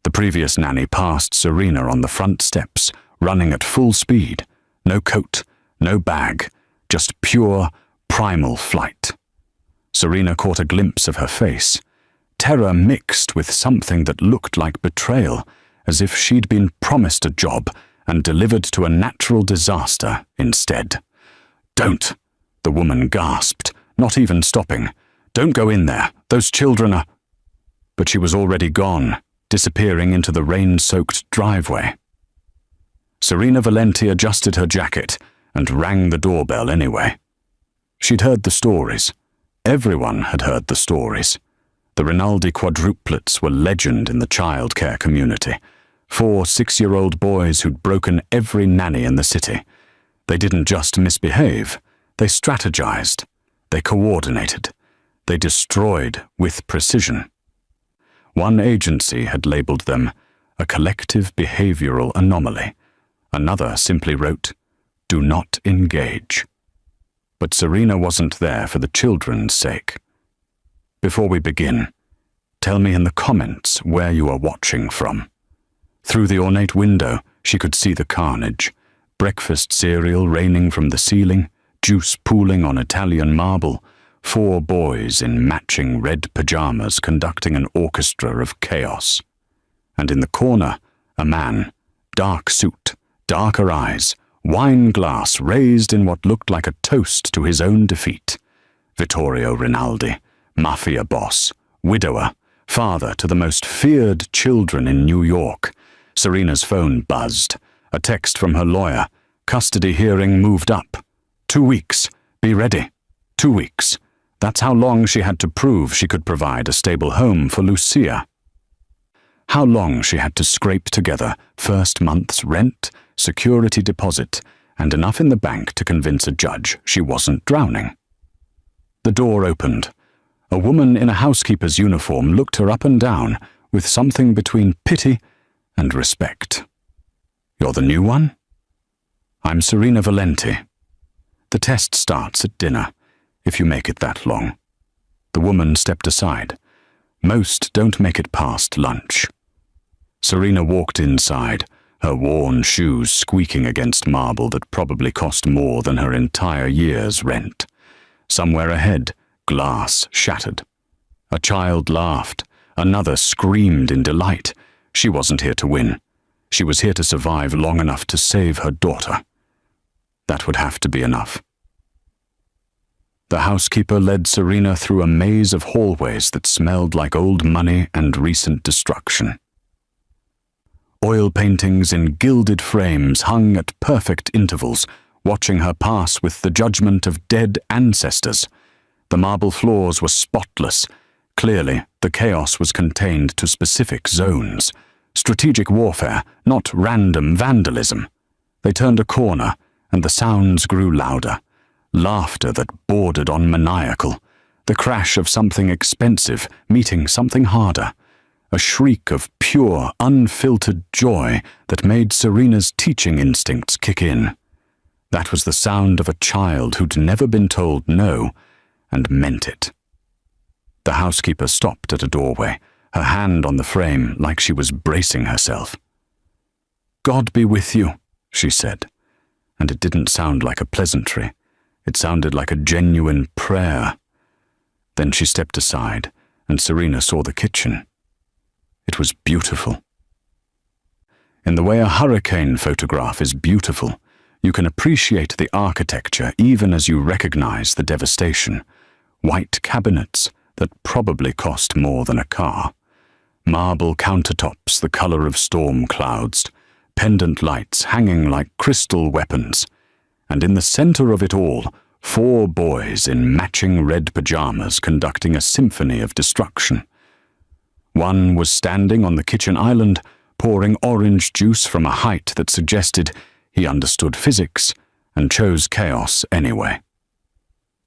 The previous nanny passed Serena on the front steps, running at full speed. No coat, no bag, just pure, primal flight. Serena caught a glimpse of her face. Terror mixed with something that looked like betrayal, as if she'd been promised a job and delivered to a natural disaster instead. "Don't!" the woman gasped, not even stopping. "Don't go in there. Those children are—" But she was already gone, disappearing into the rain-soaked driveway. Serena Valenti adjusted her jacket and rang the doorbell anyway. She'd heard the stories. Everyone had heard the stories. The Rinaldi Quadruplets were legend in the childcare community. 4 6-year-old boys who'd broken every nanny in the city. They didn't just misbehave. They strategized. They coordinated. They destroyed with precision. One agency had labeled them a collective behavioral anomaly. Another simply wrote, "Do not engage." But Serena wasn't there for the children's sake. "Before we begin, tell me in the comments where you are watching from." Through the ornate window, she could see the carnage. Breakfast cereal raining from the ceiling, juice pooling on Italian marble, 4 boys in matching red pajamas conducting an orchestra of chaos. And in the corner, a man, dark suit, darker eyes, wine glass raised in what looked like a toast to his own defeat. Vittorio Rinaldi, Mafia boss, widower, father to the most feared children in New York. Serena's phone buzzed. A text from her lawyer. Custody hearing moved up. 2 weeks. Be ready. 2 weeks. That's how long she had to prove she could provide a stable home for Lucia. How long she had to scrape together first month's rent, security deposit, and enough in the bank to convince a judge she wasn't drowning. The door opened. A woman in a housekeeper's uniform looked her up and down with something between pity and respect. "You're the new one?" "I'm Serena Valenti. The test starts at dinner, if you make it that long." The woman stepped aside. "Most don't make it past lunch." Serena walked inside, her worn shoes squeaking against marble that probably cost more than her entire year's rent. Somewhere ahead, glass shattered. A child laughed. Another screamed in delight. She wasn't here to win. She was here to survive long enough to save her daughter. That would have to be enough. The housekeeper led Serena through a maze of hallways that smelled like old money and recent destruction. Oil paintings in gilded frames hung at perfect intervals, watching her pass with the judgment of dead ancestors. The marble floors were spotless. Clearly, the chaos was contained to specific zones. Strategic warfare, not random vandalism. They turned a corner, and the sounds grew louder. Laughter that bordered on maniacal. The crash of something expensive meeting something harder. A shriek of pure, unfiltered joy that made Serena's teaching instincts kick in. That was the sound of a child who'd never been told no, and meant it. The housekeeper stopped at a doorway, her hand on the frame like she was bracing herself. "God be with you," she said, and it didn't sound like a pleasantry. It sounded like a genuine prayer. Then she stepped aside, and Serena saw the kitchen. It was beautiful. In the way a hurricane photograph is beautiful, you can appreciate the architecture even as you recognize the devastation. White cabinets that probably cost more than a car. Marble countertops the color of storm clouds. Pendant lights hanging like crystal weapons. And in the center of it all, 4 boys in matching red pajamas conducting a symphony of destruction. One was standing on the kitchen island, pouring orange juice from a height that suggested he understood physics and chose chaos anyway.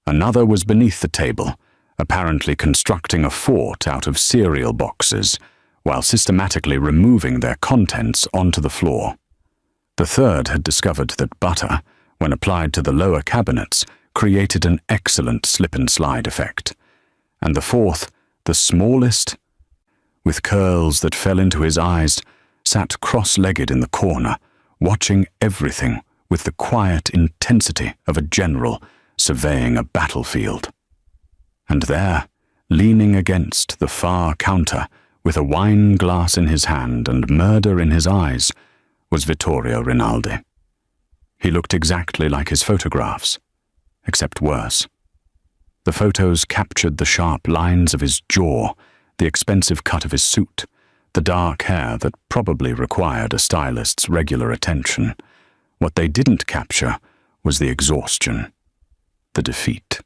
Another was beneath the table, apparently constructing a fort out of cereal boxes, while systematically removing their contents onto the floor. The third had discovered that butter, when applied to the lower cabinets, created an excellent slip-and-slide effect. And the fourth, the smallest, with curls that fell into his eyes, sat cross-legged in the corner, watching everything with the quiet intensity of a general surveying a battlefield. And there, leaning against the far counter, with a wine glass in his hand and murder in his eyes, was Vittorio Rinaldi. He looked exactly like his photographs, except worse. The photos captured the sharp lines of his jaw, the expensive cut of his suit, the dark hair that probably required a stylist's regular attention. What they didn't capture was the exhaustion, the defeat,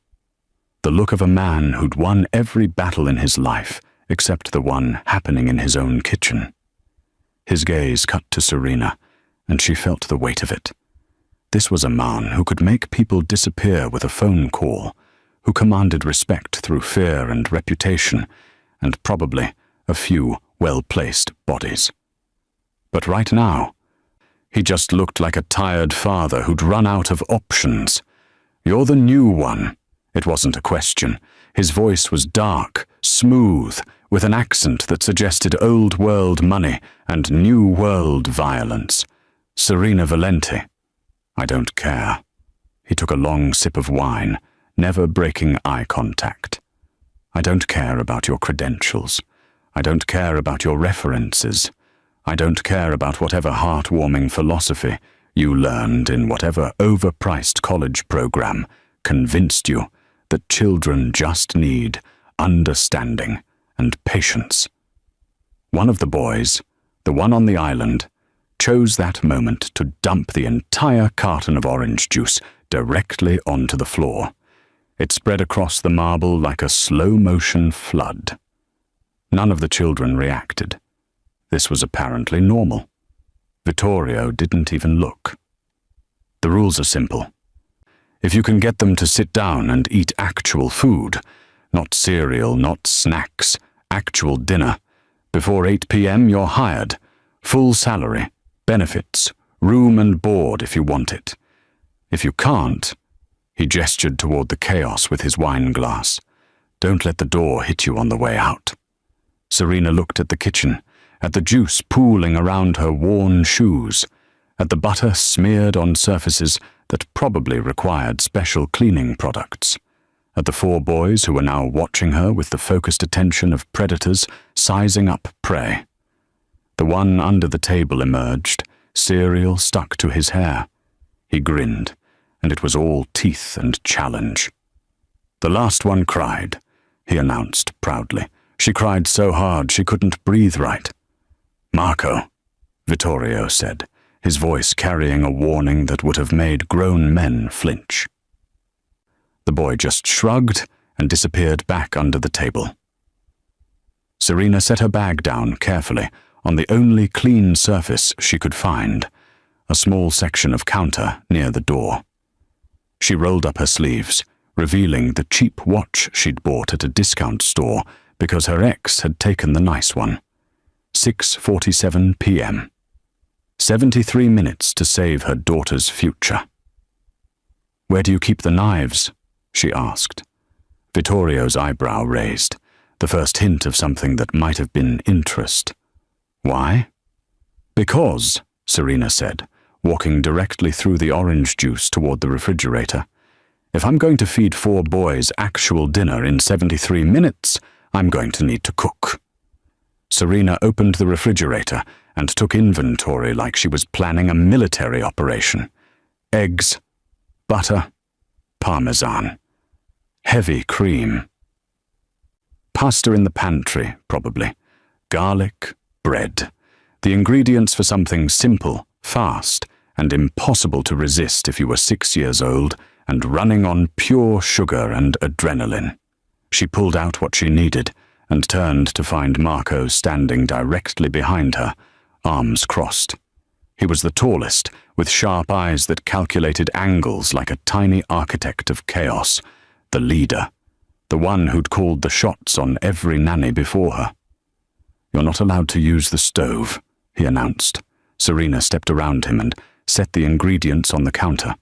the look of a man who'd won every battle in his life except the one happening in his own kitchen. His gaze cut to Serena, and she felt the weight of it. This was a man who could make people disappear with a phone call, who commanded respect through fear and reputation, and probably a few well-placed bodies. But right now, he just looked like a tired father who'd run out of options. "You're the new one." It wasn't a question. His voice was dark, smooth, with an accent that suggested old-world money and new-world violence. "Serena Valenti." "I don't care." He took a long sip of wine, never breaking eye contact. "I don't care about your credentials. I don't care about your references. I don't care about whatever heartwarming philosophy you learned in whatever overpriced college program convinced you that children just need understanding and patience." One of the boys, the one on the island, chose that moment to dump the entire carton of orange juice directly onto the floor. It spread across the marble like a slow-motion flood. None of the children reacted. This was apparently normal. Vittorio didn't even look. The rules are simple. If you can get them to sit down and eat actual food, not cereal, not snacks, actual dinner, before 8 p.m. you're hired, full salary, benefits, room and board if you want it. If you can't, he gestured toward the chaos with his wine glass, don't let the door hit you on the way out. Serena looked at the kitchen, at the juice pooling around her worn shoes, at the butter smeared on surfaces that probably required special cleaning products, at the 4 boys who were now watching her with the focused attention of predators sizing up prey. The one under the table emerged, cereal stuck to his hair. He grinned, and it was all teeth and challenge. "The last one cried," he announced proudly. "She cried so hard she couldn't breathe right." "Marco," Vittorio said, his voice carrying a warning that would have made grown men flinch. The boy just shrugged and disappeared back under the table. Serena set her bag down carefully on the only clean surface she could find, a small section of counter near the door. She rolled up her sleeves, revealing the cheap watch she'd bought at a discount store because her ex had taken the nice one. 6:47 p.m. 73 minutes to save her daughter's future. "Where do you keep the knives?" she asked. Vittorio's eyebrow raised, the first hint of something that might have been interest. "Why?" "Because," Serena said, walking directly through the orange juice toward the refrigerator, "if I'm going to feed 4 boys actual dinner in 73 minutes, I'm going to need to cook." Serena opened the refrigerator and took inventory like she was planning a military operation. Eggs, butter, parmesan, heavy cream. Pasta in the pantry, probably. Garlic, bread. The ingredients for something simple, fast, and impossible to resist if you were 6 years old and running on pure sugar and adrenaline. She pulled out what she needed and turned to find Marco standing directly behind her, arms crossed. He was the tallest, with sharp eyes that calculated angles like a tiny architect of chaos, the leader, the one who'd called the shots on every nanny before her. "You're not allowed to use the stove," he announced. Serena stepped around him and set the ingredients on the counter.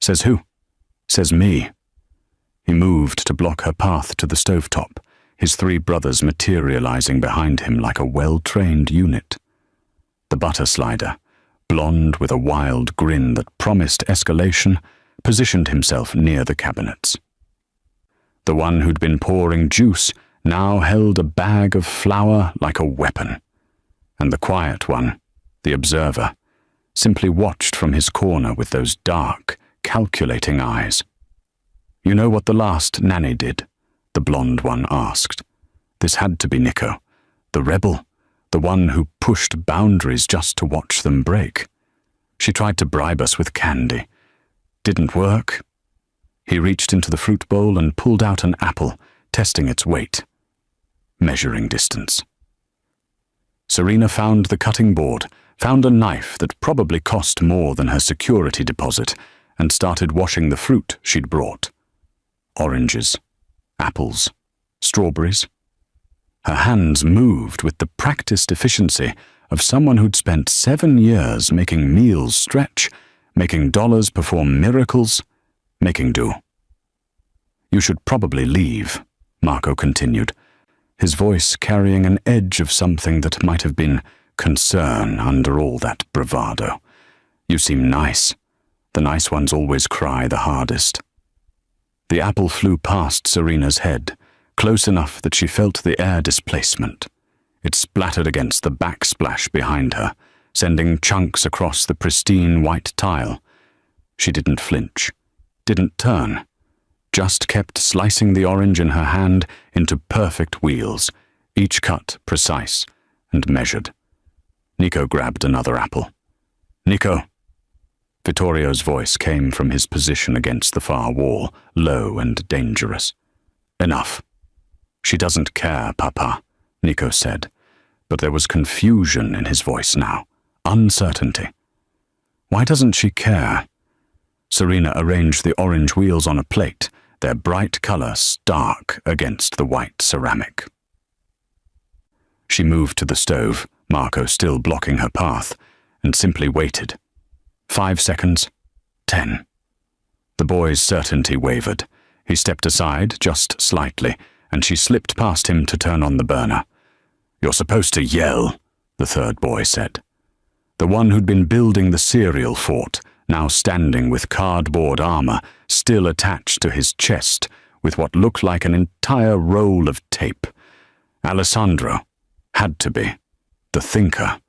"Says who?" "Says me." He moved to block her path to the stovetop, his three brothers materializing behind him like a well-trained unit. The butter slider, blonde with a wild grin that promised escalation, positioned himself near the cabinets. The one who'd been pouring juice now held a bag of flour like a weapon, and the quiet one, the observer, simply watched from his corner with those dark, calculating eyes. "You know what the last Nanny did?" the blonde one asked. This had to be Nico, the rebel, the one who pushed boundaries just to watch them break. "She tried to bribe us with candy. Didn't work." He reached into the fruit bowl and pulled out an apple, testing its weight. Measuring distance. Serena found the cutting board, found a knife that probably cost more than her security deposit, and started washing the fruit she'd brought. Oranges, apples, strawberries. Her hands moved with the practiced efficiency of someone who'd spent 7 years making meals stretch, making dollars perform miracles, making do. "You should probably leave," Marco continued, his voice carrying an edge of something that might have been concern under all that bravado. "You seem nice. The nice ones always cry the hardest." The apple flew past Serena's head, close enough that she felt the air displacement. It splattered against the backsplash behind her, sending chunks across the pristine white tile. She didn't flinch, didn't turn, just kept slicing the orange in her hand into perfect wheels, each cut precise and measured. Nico grabbed another apple. "Nico." Vittorio's voice came from his position against the far wall, low and dangerous. "Enough." "She doesn't care, Papa," Nico said, but there was confusion in his voice now, uncertainty. "Why doesn't she care?" Serena arranged the orange wheels on a plate, their bright color stark against the white ceramic. She moved to the stove, Marco still blocking her path, and simply waited. 5 seconds. 10. The boy's certainty wavered. He stepped aside, just slightly, and she slipped past him to turn on the burner. "You're supposed to yell," the third boy said. The one who'd been building the cereal fort, now standing with cardboard armor still attached to his chest with what looked like an entire roll of tape. Alessandro had to be. The thinker.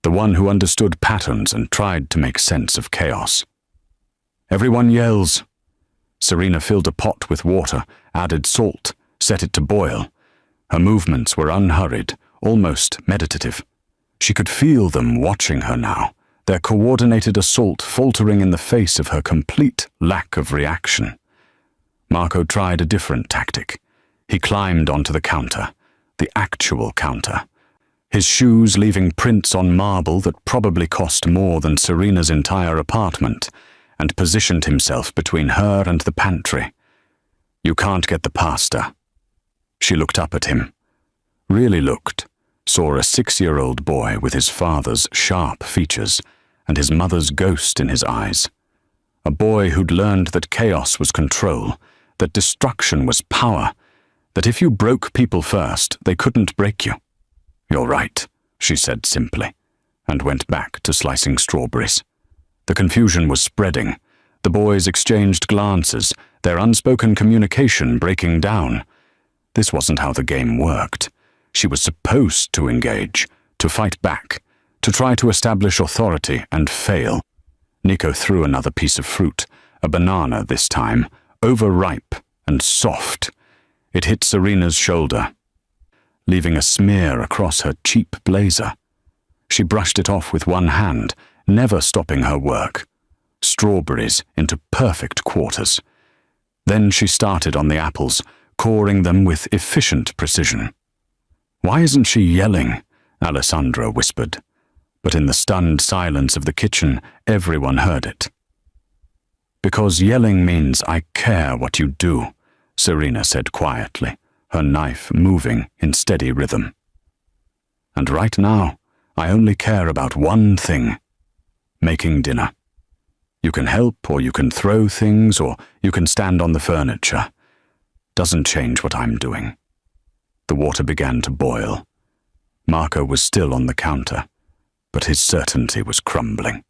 The one who understood patterns and tried to make sense of chaos. "Everyone yells." Serena filled a pot with water, added salt, set it to boil. Her movements were unhurried, almost meditative. She could feel them watching her now, their coordinated assault faltering in the face of her complete lack of reaction. Marco tried a different tactic. He climbed onto the counter, the actual counter, his shoes leaving prints on marble that probably cost more than Serena's entire apartment, and positioned himself between her and the pantry. "You can't get the pasta." She looked up at him. Really looked, saw a 6-year-old boy with his father's sharp features and his mother's ghost in his eyes. A boy who'd learned that chaos was control, that destruction was power, that if you broke people first, they couldn't break you. "You're right," she said simply, and went back to slicing strawberries. The confusion was spreading. The boys exchanged glances, their unspoken communication breaking down. This wasn't how the game worked. She was supposed to engage, to fight back, to try to establish authority and fail. Nico threw another piece of fruit, a banana this time, overripe and soft. It hit Serena's shoulder, leaving a smear across her cheap blazer. She brushed it off with one hand, never stopping her work. Strawberries into perfect quarters. Then she started on the apples, coring them with efficient precision. "Why isn't she yelling?" Alessandro whispered. But in the stunned silence of the kitchen, everyone heard it. "Because yelling means I care what you do," Serena said quietly, her knife moving in steady rhythm. "And right now, I only care about one thing: making dinner. You can help, or you can throw things, or you can stand on the furniture. Doesn't change what I'm doing." The water began to boil. Marco was still on the counter, but his certainty was crumbling.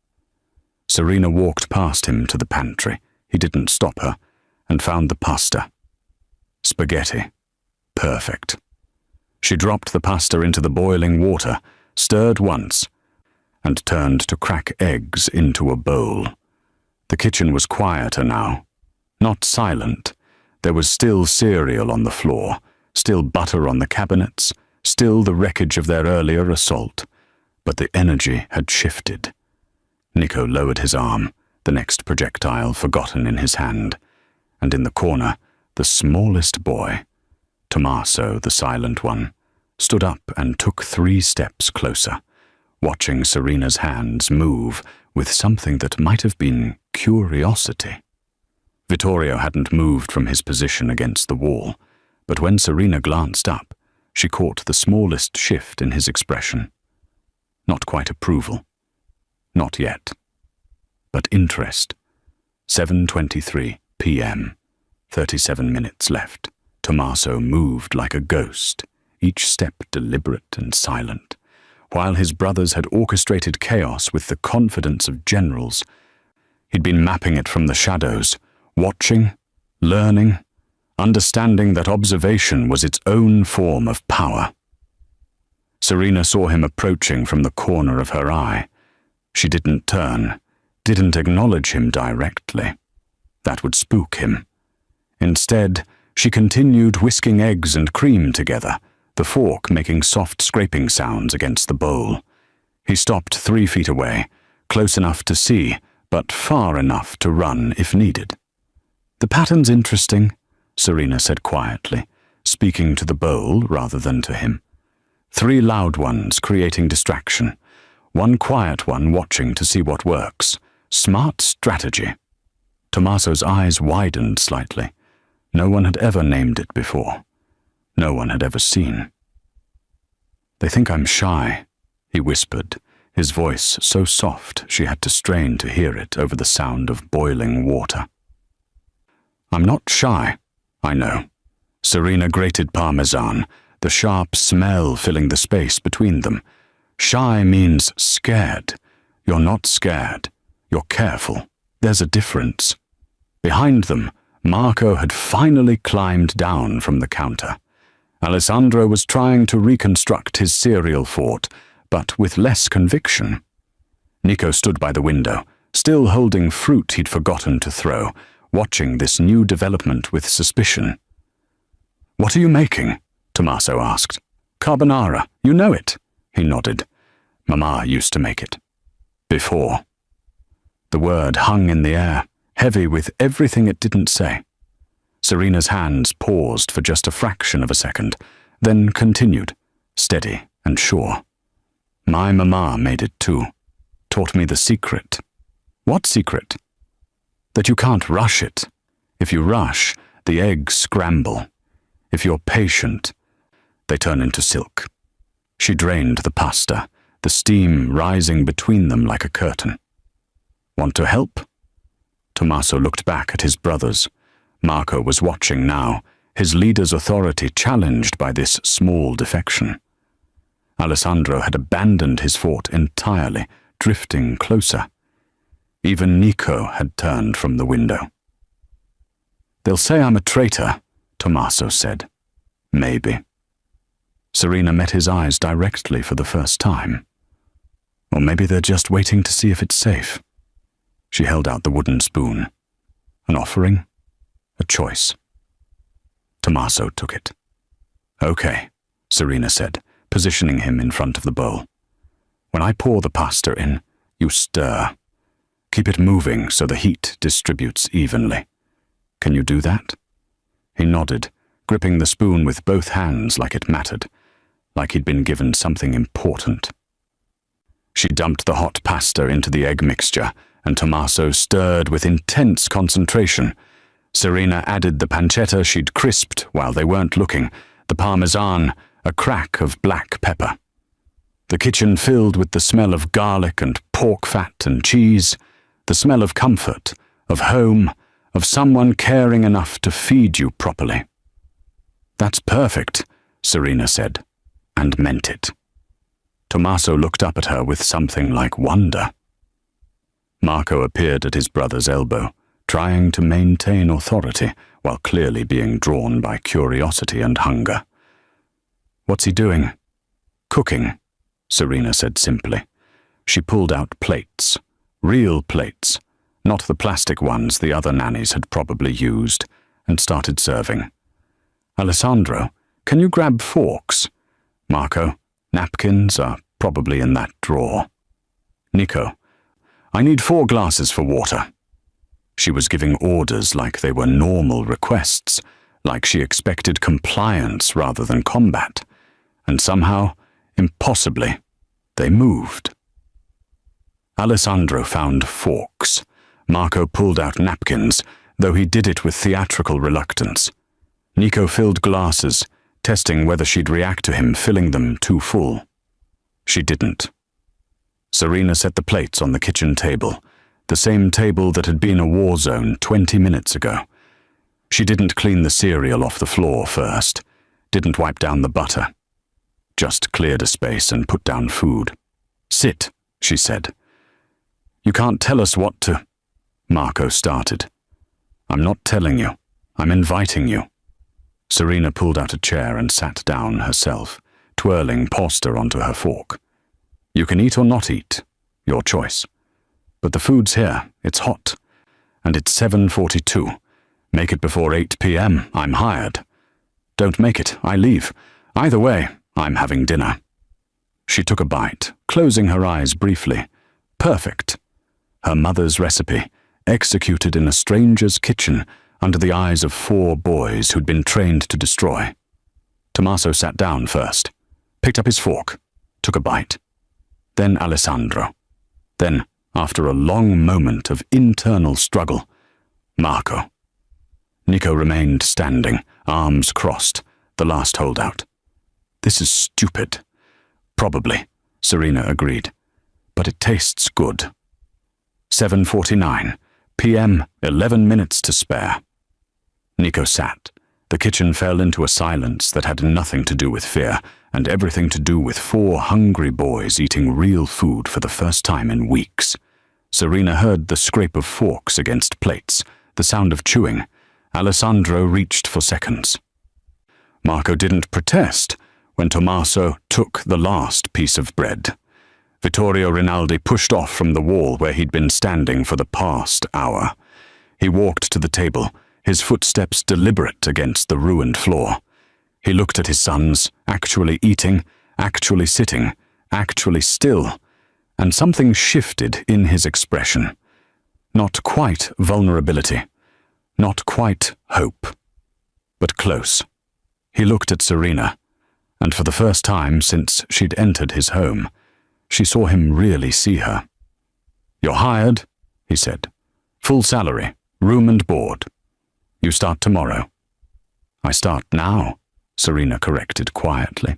Serena walked past him to the pantry. He didn't stop her, and found the pasta. Spaghetti. Perfect. She dropped the pasta into the boiling water, stirred once, and turned to crack eggs into a bowl. The kitchen was quieter now. Not silent. There was still cereal on the floor, still butter on the cabinets, still the wreckage of their earlier assault. But the energy had shifted. Nico lowered his arm, the next projectile forgotten in his hand, and in the corner, the smallest boy, Tommaso, the silent one, stood up and took 3 steps closer, watching Serena's hands move with something that might have been curiosity. Vittorio hadn't moved from his position against the wall, but when Serena glanced up, she caught the smallest shift in his expression. Not quite approval. Not yet. But interest. 7:23 p.m. 37 minutes left. Tommaso moved like a ghost, each step deliberate and silent, while his brothers had orchestrated chaos with the confidence of generals. He'd been mapping it from the shadows, watching, learning, understanding that observation was its own form of power. Serena saw him approaching from the corner of her eye. She didn't turn, didn't acknowledge him directly. That would spook him. Instead, she continued whisking eggs and cream together, the fork making soft scraping sounds against the bowl. He stopped 3 feet away, close enough to see, but far enough to run if needed. "The pattern's interesting," Serena said quietly, speaking to the bowl rather than to him. 3 loud ones creating distraction, 1 quiet one watching to see what works. Smart strategy. Tommaso's eyes widened slightly. No one had ever named it before. No one had ever seen. "They think I'm shy," he whispered, his voice so soft she had to strain to hear it over the sound of boiling water. "I'm not shy, I know." Serena grated Parmesan, the sharp smell filling the space between them. "Shy means scared. You're not scared. You're careful. There's a difference." Behind them, Marco had finally climbed down from the counter. Alessandro was trying to reconstruct his cereal fort, but with less conviction. Nico stood by the window, still holding fruit he'd forgotten to throw, watching this new development with suspicion. "What are you making?" Tommaso asked. "Carbonara, you know it." He nodded. "Mama used to make it. Before." The word hung in the air, heavy with everything it didn't say. Serena's hands paused for just a fraction of a second, then continued, steady and sure. "My mama made it too. Taught me the secret." "What secret?" "That you can't rush it. If you rush, the eggs scramble. If you're patient, they turn into silk." She drained the pasta, the steam rising between them like a curtain. "Want to help?" Tommaso looked back at his brothers. Marco was watching now, his leader's authority challenged by this small defection. Alessandro had abandoned his fort entirely, drifting closer. Even Nico had turned from the window. "They'll say I'm a traitor," Tommaso said. "Maybe." Serena met his eyes directly for the first time. Or maybe they're just waiting to see if it's safe. She held out the wooden spoon. An offering? A choice. Tommaso took it. "Okay," Serena said, positioning him in front of the bowl. "When I pour the pasta in, you stir. Keep it moving so the heat distributes evenly. Can you do that?" He nodded, gripping the spoon with both hands like it mattered, like he'd been given something important. She dumped the hot pasta into the egg mixture, and Tommaso stirred with intense concentration. Serena added the pancetta she'd crisped while they weren't looking, the parmesan, a crack of black pepper. The kitchen filled with the smell of garlic and pork fat and cheese, the smell of comfort, of home, of someone caring enough to feed you properly. "That's perfect," Serena said, and meant it. Tommaso looked up at her with something like wonder. Marco appeared at his brother's elbow, trying to maintain authority while clearly being drawn by curiosity and hunger. "What's he doing?" "Cooking," Serena said simply. She pulled out plates, real plates, not the plastic ones the other nannies had probably used, and started serving. "Alessandro, can you grab forks?" "Marco, napkins are probably in that drawer." "Nico, I need 4 glasses for water." She was giving orders like they were normal requests, like she expected compliance rather than combat, and somehow, impossibly, they moved. Alessandro found forks. Marco pulled out napkins, though he did it with theatrical reluctance. Nico filled glasses, testing whether she'd react to him filling them too full. She didn't. Serena set the plates on the kitchen table, the same table that had been a war zone 20 minutes ago. She didn't clean the cereal off the floor first, didn't wipe down the butter. Just cleared a space and put down food. "Sit," she said. "You can't tell us what to—" Marco started. "I'm not telling you. I'm inviting you." Serena pulled out a chair and sat down herself, twirling pasta onto her fork. "You can eat or not eat. Your choice. But the food's here. It's hot. And it's 7:42. Make it before 8 p.m. I'm hired. Don't make it. I leave. Either way, I'm having dinner." She took a bite, closing her eyes briefly. Perfect. Her mother's recipe, executed in a stranger's kitchen under the eyes of 4 boys who'd been trained to destroy. Tommaso sat down first, picked up his fork, took a bite. Then Alessandro. Then, after a long moment of internal struggle, Marco. Nico remained standing, arms crossed, the last holdout. "This is stupid." "Probably," Serena agreed. "But it tastes good." 7:49 p.m., 11 minutes to spare. Nico sat. The kitchen fell into a silence that had nothing to do with fear, and everything to do with 4 hungry boys eating real food for the first time in weeks. Serena heard the scrape of forks against plates, the sound of chewing. Alessandro reached for seconds. Marco didn't protest when Tommaso took the last piece of bread. Vittorio Rinaldi pushed off from the wall where he'd been standing for the past hour. He walked to the table, his footsteps deliberate against the ruined floor. He looked at his sons, actually eating, actually sitting, actually still, and something shifted in his expression. Not quite vulnerability, not quite hope, but close. He looked at Serena, and for the first time since she'd entered his home, she saw him really see her. "You're hired," he said. "Full salary, room and board. You start tomorrow." "I start now," Serena corrected quietly.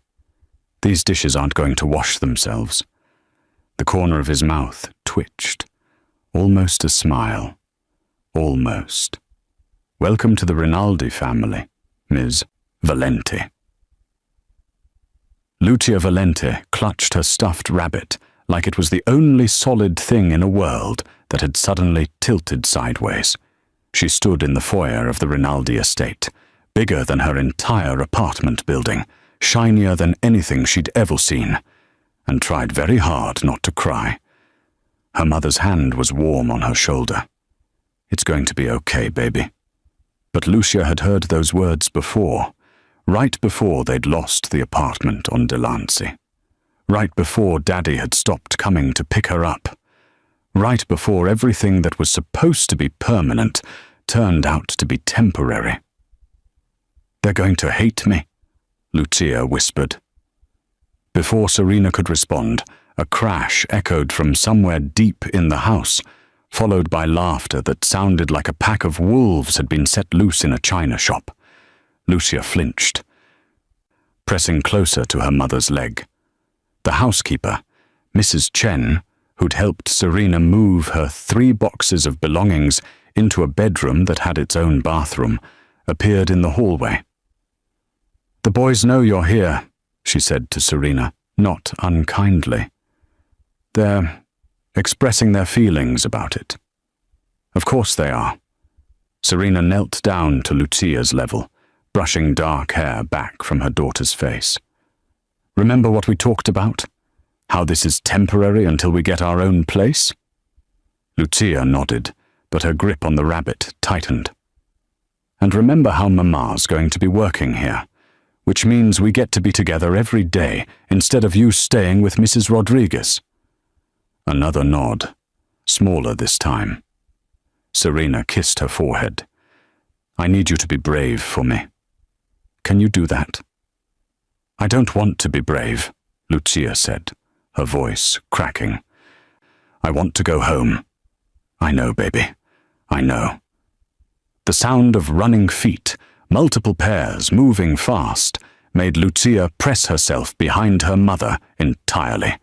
"These dishes aren't going to wash themselves." The corner of his mouth twitched. Almost a smile. Almost. "Welcome to the Rinaldi family, Ms. Valenti." Lucia Valenti clutched her stuffed rabbit like it was the only solid thing in a world that had suddenly tilted sideways. She stood in the foyer of the Rinaldi estate, bigger than her entire apartment building, shinier than anything she'd ever seen, and tried very hard not to cry. Her mother's hand was warm on her shoulder. "It's going to be okay, baby." But Lucia had heard those words before, right before they'd lost the apartment on Delancey. Right before Daddy had stopped coming to pick her up. Right before everything that was supposed to be permanent turned out to be temporary. "They're going to hate me," Lucia whispered. Before Serena could respond, a crash echoed from somewhere deep in the house, followed by laughter that sounded like a pack of wolves had been set loose in a china shop. Lucia flinched, pressing closer to her mother's leg. The housekeeper, Mrs. Chen, who'd helped Serena move her 3 boxes of belongings into a bedroom that had its own bathroom, appeared in the hallway. "The boys know you're here," she said to Serena, not unkindly. "They're expressing their feelings about it." "Of course they are." Serena knelt down to Lucia's level, brushing dark hair back from her daughter's face. "Remember what we talked about? How this is temporary until we get our own place?" Lucia nodded, but her grip on the rabbit tightened. "And remember how Mama's going to be working here, which means we get to be together every day instead of you staying with Mrs. Rodriguez." Another nod, smaller this time. Serena kissed her forehead. "I need you to be brave for me. Can you do that?" "I don't want to be brave," Lucia said, her voice cracking. "I want to go home." "I know, baby. I know." The sound of running feet, multiple pairs moving fast, made Lucia press herself behind her mother entirely.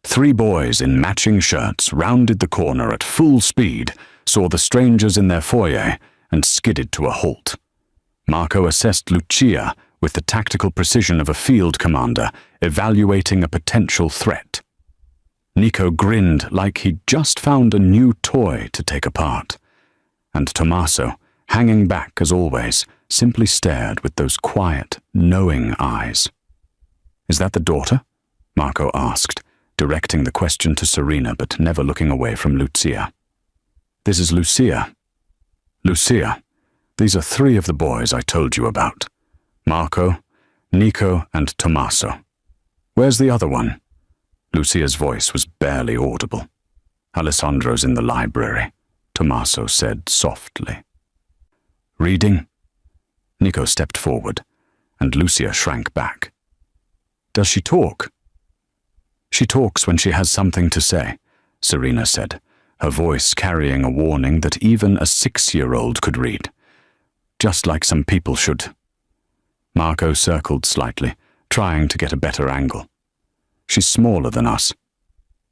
3 boys in matching shirts rounded the corner at full speed, saw the strangers in their foyer, and skidded to a halt. Marco assessed Lucia with the tactical precision of a field commander evaluating a potential threat. Nico grinned like he'd just found a new toy to take apart. And Tommaso, hanging back as always, simply stared with those quiet, knowing eyes. "Is that the daughter?" Marco asked, directing the question to Serena but never looking away from Lucia. "This is Lucia. Lucia, these are 3 of the boys I told you about. Marco, Nico, and Tommaso. Where's the other one?" Lucia's voice was barely audible. "Alessandro's in the library," Tommaso said softly. "Reading?" Nico stepped forward, and Lucia shrank back. "Does she talk?" "She talks when she has something to say," Serena said, her voice carrying a warning that even a 6-year-old could read. "Just like some people should." Marco circled slightly, trying to get a better angle. "She's smaller than us."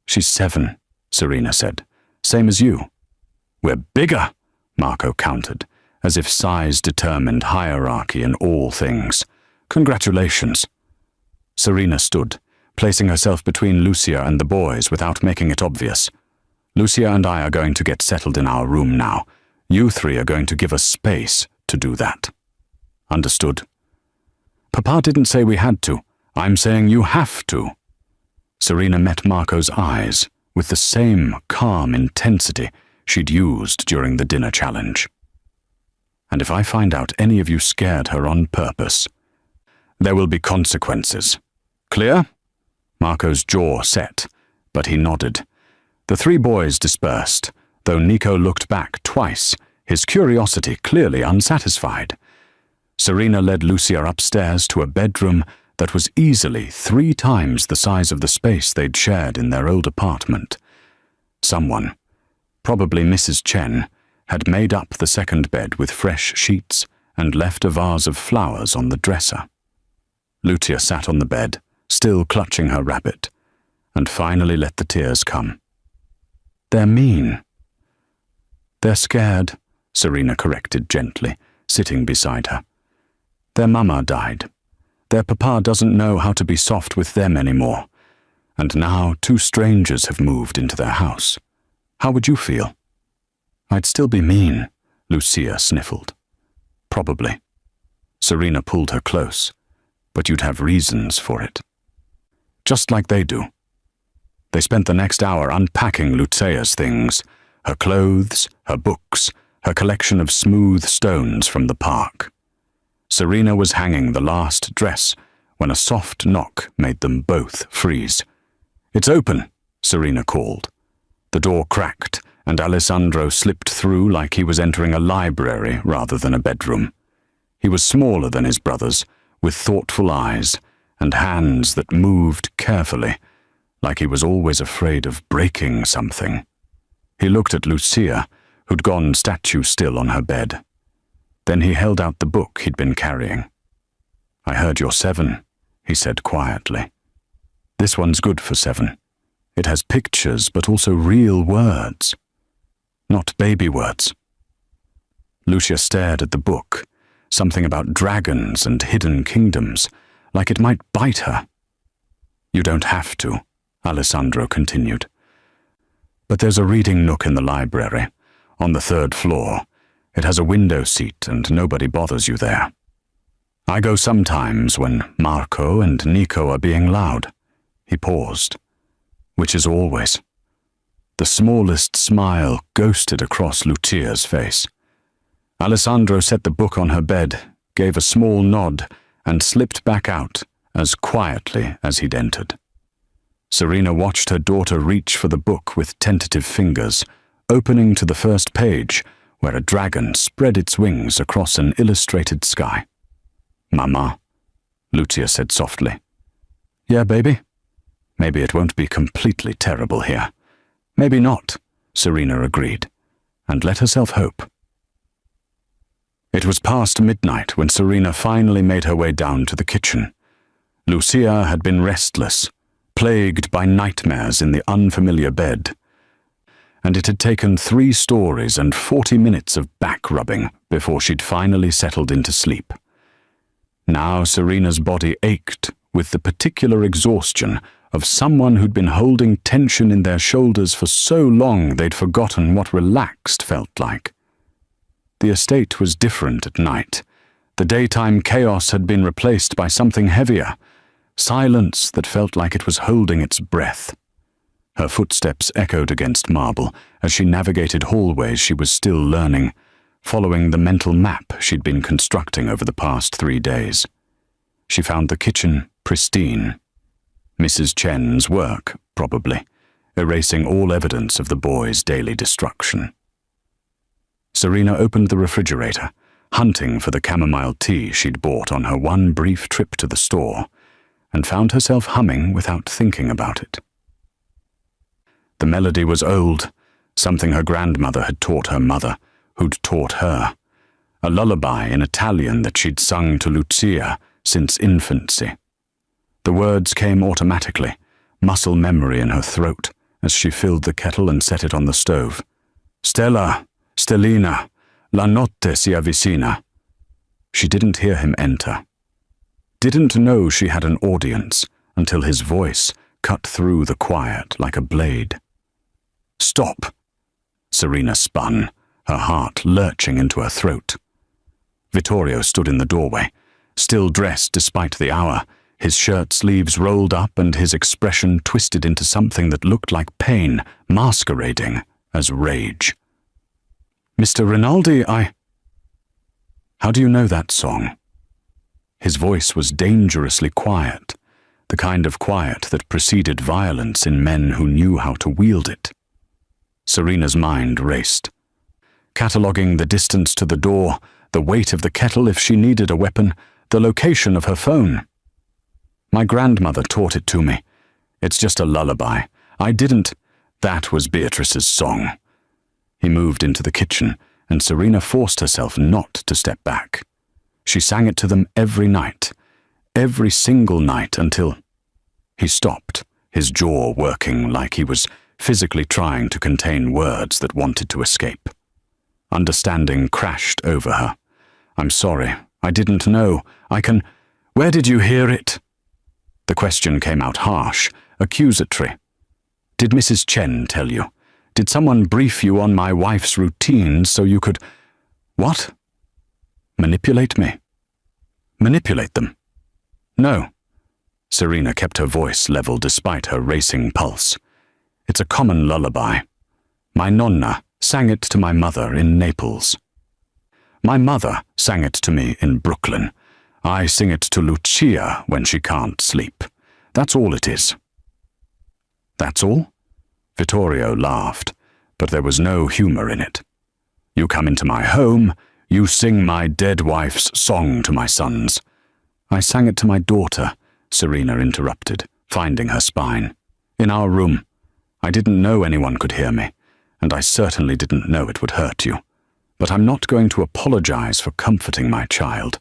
"She's 7, Serena said. "Same as you." "We're bigger," Marco countered, as if size determined hierarchy in all things. "Congratulations." Serena stood, placing herself between Lucia and the boys without making it obvious. "Lucia and I are going to get settled in our room now. You 3 are going to give us space to do that." "Understood." "Papa didn't say we had to. I'm saying you have to." Serena met Marco's eyes with the same calm intensity she'd used during the dinner challenge. "And if I find out any of you scared her on purpose, there will be consequences. Clear?" Marco's jaw set, but he nodded. The 3 boys dispersed, though Nico looked back twice, his curiosity clearly unsatisfied. Serena led Lucia upstairs to a bedroom that was easily 3 times the size of the space they'd shared in their old apartment. Someone, probably Mrs. Chen, had made up the second bed with fresh sheets and left a vase of flowers on the dresser. Lucia sat on the bed, still clutching her rabbit, and finally let the tears come. "They're mean." "They're scared," Serena corrected gently, sitting beside her. "Their mama died. Their papa doesn't know how to be soft with them anymore. And now 2 strangers have moved into their house. How would you feel?" "I'd still be mean," Lucia sniffled. "Probably." Serena pulled her close. "But you'd have reasons for it. Just like they do." They spent the next hour unpacking Lucia's things, her clothes, her books, her collection of smooth stones from the park. Serena was hanging the last dress when a soft knock made them both freeze. "It's open," Serena called. The door cracked, and Alessandro slipped through like he was entering a library rather than a bedroom. He was smaller than his brothers, with thoughtful eyes and hands that moved carefully, like he was always afraid of breaking something. He looked at Lucia, who'd gone statue still on her bed. Then he held out the book he'd been carrying. "I heard you're 7, he said quietly. "This one's good for 7. It has pictures, but also real words. Not baby words." Lucia stared at the book, something about dragons and hidden kingdoms, like it might bite her. "You don't have to," Alessandro continued. "But there's a reading nook in the library, on the 3rd floor. It has a window seat and nobody bothers you there. I go sometimes when Marco and Nico are being loud." He paused. "Which is always." The smallest smile ghosted across Lucia's face. Alessandro set the book on her bed, gave a small nod, and slipped back out as quietly as he'd entered. Serena watched her daughter reach for the book with tentative fingers, opening to the first page, where a dragon spread its wings across an illustrated sky. "Mama," Lucia said softly. "Yeah, baby? Maybe it won't be completely terrible here." "Maybe not," Serena agreed, and let herself hope. It was past midnight when Serena finally made her way down to the kitchen. Lucia had been restless, plagued by nightmares in the unfamiliar bed, and it had taken 3 stories and 40 minutes of back rubbing before she'd finally settled into sleep. Now Serena's body ached with the particular exhaustion of someone who'd been holding tension in their shoulders for so long they'd forgotten what relaxed felt like. The estate was different at night. The daytime chaos had been replaced by something heavier, silence that felt like it was holding its breath. Her footsteps echoed against marble as she navigated hallways she was still learning, following the mental map she'd been constructing over the past 3 days. She found the kitchen pristine. Mrs. Chen's work, probably, erasing all evidence of the boys' daily destruction. Serena opened the refrigerator, hunting for the chamomile tea she'd bought on her one brief trip to the store, and found herself humming without thinking about it. The melody was old, something her grandmother had taught her mother, who'd taught her. A lullaby in Italian that she'd sung to Lucia since infancy. The words came automatically, muscle memory in her throat, as she filled the kettle and set it on the stove. "Stella, Stellina, la notte si avvicina." She didn't hear him enter. Didn't know she had an audience until his voice cut through the quiet like a blade. "Stop!" Serena spun, her heart lurching into her throat. Vittorio stood in the doorway, still dressed despite the hour, his shirt sleeves rolled up and his expression twisted into something that looked like pain, masquerading as rage. "Mr. Rinaldi, How do you know that song?" His voice was dangerously quiet, the kind of quiet that preceded violence in men who knew how to wield it. Serena's mind raced, cataloguing the distance to the door, the weight of the kettle if she needed a weapon, the location of her phone. "My grandmother taught it to me. It's just a lullaby. I didn't—" "That was Beatrice's song." He moved into the kitchen, and Serena forced herself not to step back. She sang it to them every night, every single night until... He stopped, his jaw working like he was physically trying to contain words that wanted to escape. Understanding crashed over her. "I'm sorry. I didn't know. Where did you hear it?" The question came out harsh, accusatory. "Did Mrs. Chen tell you? Did someone brief you on my wife's routines so you could—" "What? Manipulate me?" "Manipulate them?" "No." Serena kept her voice level despite her racing pulse. "It's a common lullaby. My nonna sang it to my mother in Naples. My mother sang it to me in Brooklyn. I sing it to Lucia when she can't sleep. That's all it is." "That's all?" Vittorio laughed, but there was no humor in it. "You come into my home, you sing my dead wife's song to my sons." "I sang it to my daughter," Serena interrupted, finding her spine. "In our room. I didn't know anyone could hear me, and I certainly didn't know it would hurt you. But I'm not going to apologize for comforting my child."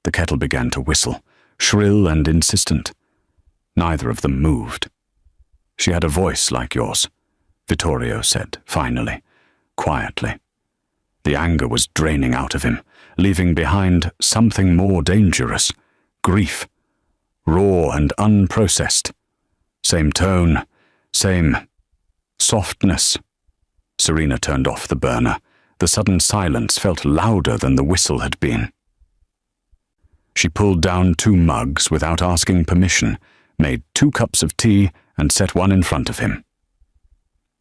The kettle began to whistle, shrill and insistent. Neither of them moved. "She had a voice like yours," Vittorio said, finally, quietly. The anger was draining out of him, leaving behind something more dangerous, grief, raw and unprocessed. Same tone, same softness. Serena turned off the burner. The sudden silence felt louder than the whistle had been. She pulled down 2 mugs without asking permission, made 2 cups of tea and set one in front of him.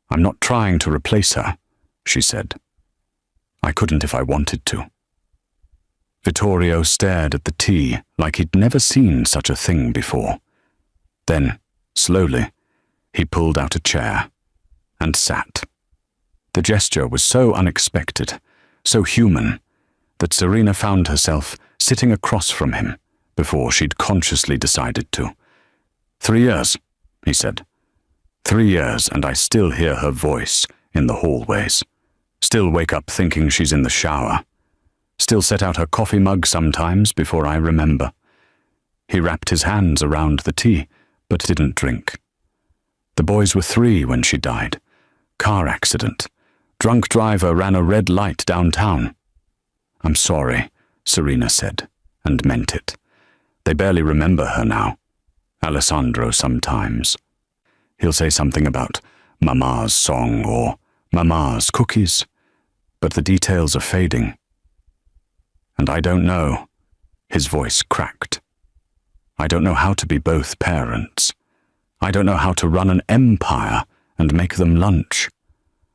"I'm not trying to replace her," she said. "I couldn't if I wanted to." Vittorio stared at the tea like he'd never seen such a thing before. Then, slowly, he pulled out a chair and sat. The gesture was so unexpected, so human, that Serena found herself sitting across from him before she'd consciously decided to. 3 years, he said. 3 years, and I still hear her voice in the hallways. Still wake up thinking she's in the shower. Still set out her coffee mug sometimes before I remember. He wrapped his hands around the tea, but didn't drink. The boys were 3 when she died. Car accident. Drunk driver ran a red light downtown. "I'm sorry," Serena said, and meant it. They barely remember her now. Alessandro sometimes. He'll say something about Mama's song or Mama's cookies, but the details are fading. And I don't know. His voice cracked. I don't know how to be both parents. I don't know how to run an empire and make them lunch.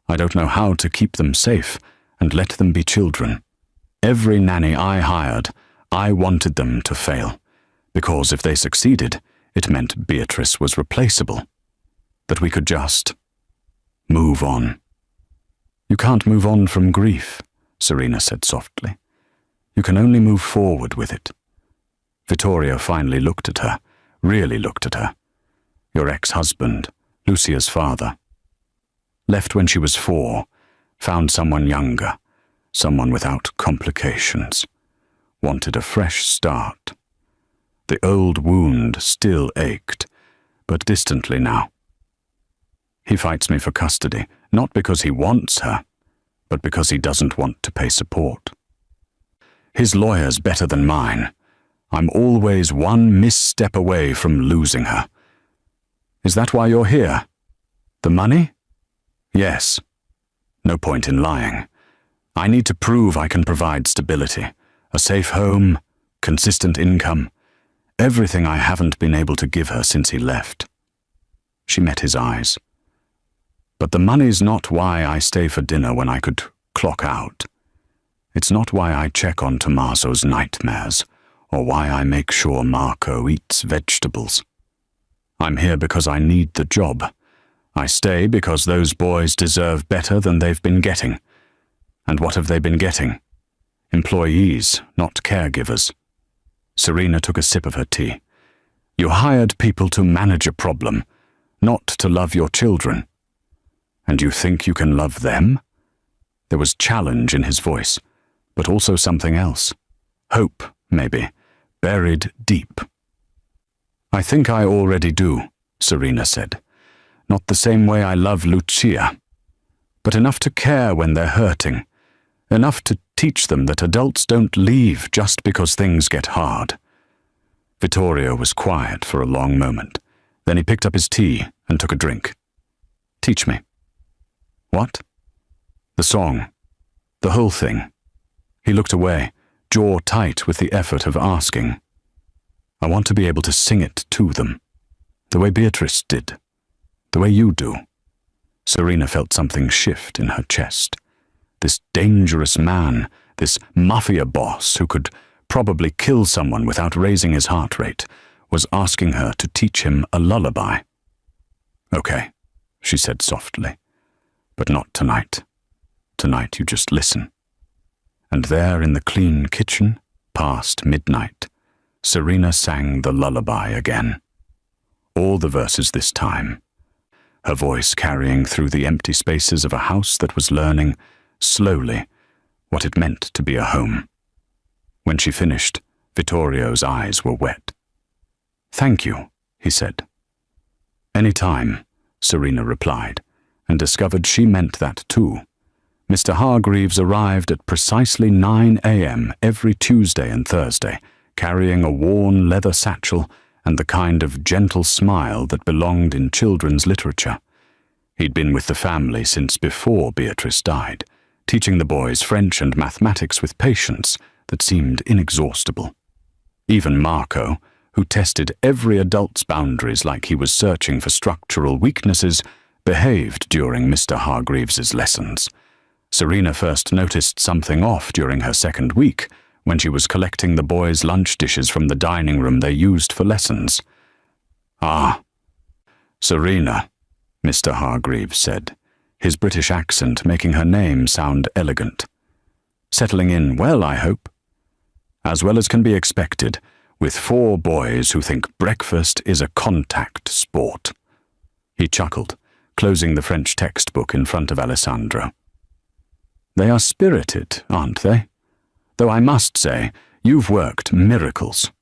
I don't know how to keep them safe and let them be children. Every nanny I hired, I wanted them to fail, because if they succeeded, it meant Beatrice was replaceable, that we could just move on. "You can't move on from grief," Serena said softly. "You can only move forward with it." Vittorio finally looked at her, really looked at her. "Your ex-husband, Lucia's father. Left when she was 4, found someone younger, someone without complications. Wanted a fresh start. The old wound still ached, but distantly now. He fights me for custody, not because he wants her, but because he doesn't want to pay support. His lawyer's better than mine. I'm always one misstep away from losing her. Is that why you're here? The money? Yes. No point in lying. I need to prove I can provide stability, a safe home, consistent income, everything I haven't been able to give her since he left." She met his eyes. "But the money's not why I stay for dinner when I could clock out. It's not why I check on Tommaso's nightmares, or why I make sure Marco eats vegetables. I'm here because I need the job. I stay because those boys deserve better than they've been getting. And what have they been getting? Employees, not caregivers." Serena took a sip of her tea. "You hired people to manage a problem, not to love your children. And you think you can love them?" There was challenge in his voice, but also something else. Hope, maybe, buried deep. "I think I already do," Serena said. "Not the same way I love Lucia, but enough to care when they're hurting, enough to teach them that adults don't leave just because things get hard." Vittorio was quiet for a long moment. Then he picked up his tea and took a drink. "Teach me." "What?" "The song. The whole thing." He looked away, jaw tight with the effort of asking. "I want to be able to sing it to them, the way Beatrice did, the way you do." Serena felt something shift in her chest. This dangerous man, this Mafia boss who could probably kill someone without raising his heart rate, was asking her to teach him a lullaby. "Okay," she said softly, "but not tonight. Tonight you just listen." And there in the clean kitchen, past midnight, Serena sang the lullaby again. All the verses this time, her voice carrying through the empty spaces of a house that was learning, slowly, what it meant to be a home. When she finished, Vittorio's eyes were wet. "Thank you," he said. "Any time," Serena replied, and discovered she meant that too. Mr. Hargreaves arrived at precisely 9 a.m. every Tuesday and Thursday, carrying a worn leather satchel and the kind of gentle smile that belonged in children's literature. He'd been with the family since before Beatrice died, teaching the boys French and mathematics with patience that seemed inexhaustible. Even Marco, who tested every adult's boundaries like he was searching for structural weaknesses, behaved during Mr. Hargreaves's lessons. Serena first noticed something off during her second week, when she was collecting the boys' lunch dishes from the dining room they used for lessons. "Ah, Serena," Mr. Hargreaves said, his British accent making her name sound elegant. "Settling in well, I hope?" "As well as can be expected, with 4 boys who think breakfast is a contact sport." He chuckled, closing the French textbook in front of Alessandro. "They are spirited, aren't they? Though I must say, you've worked miracles.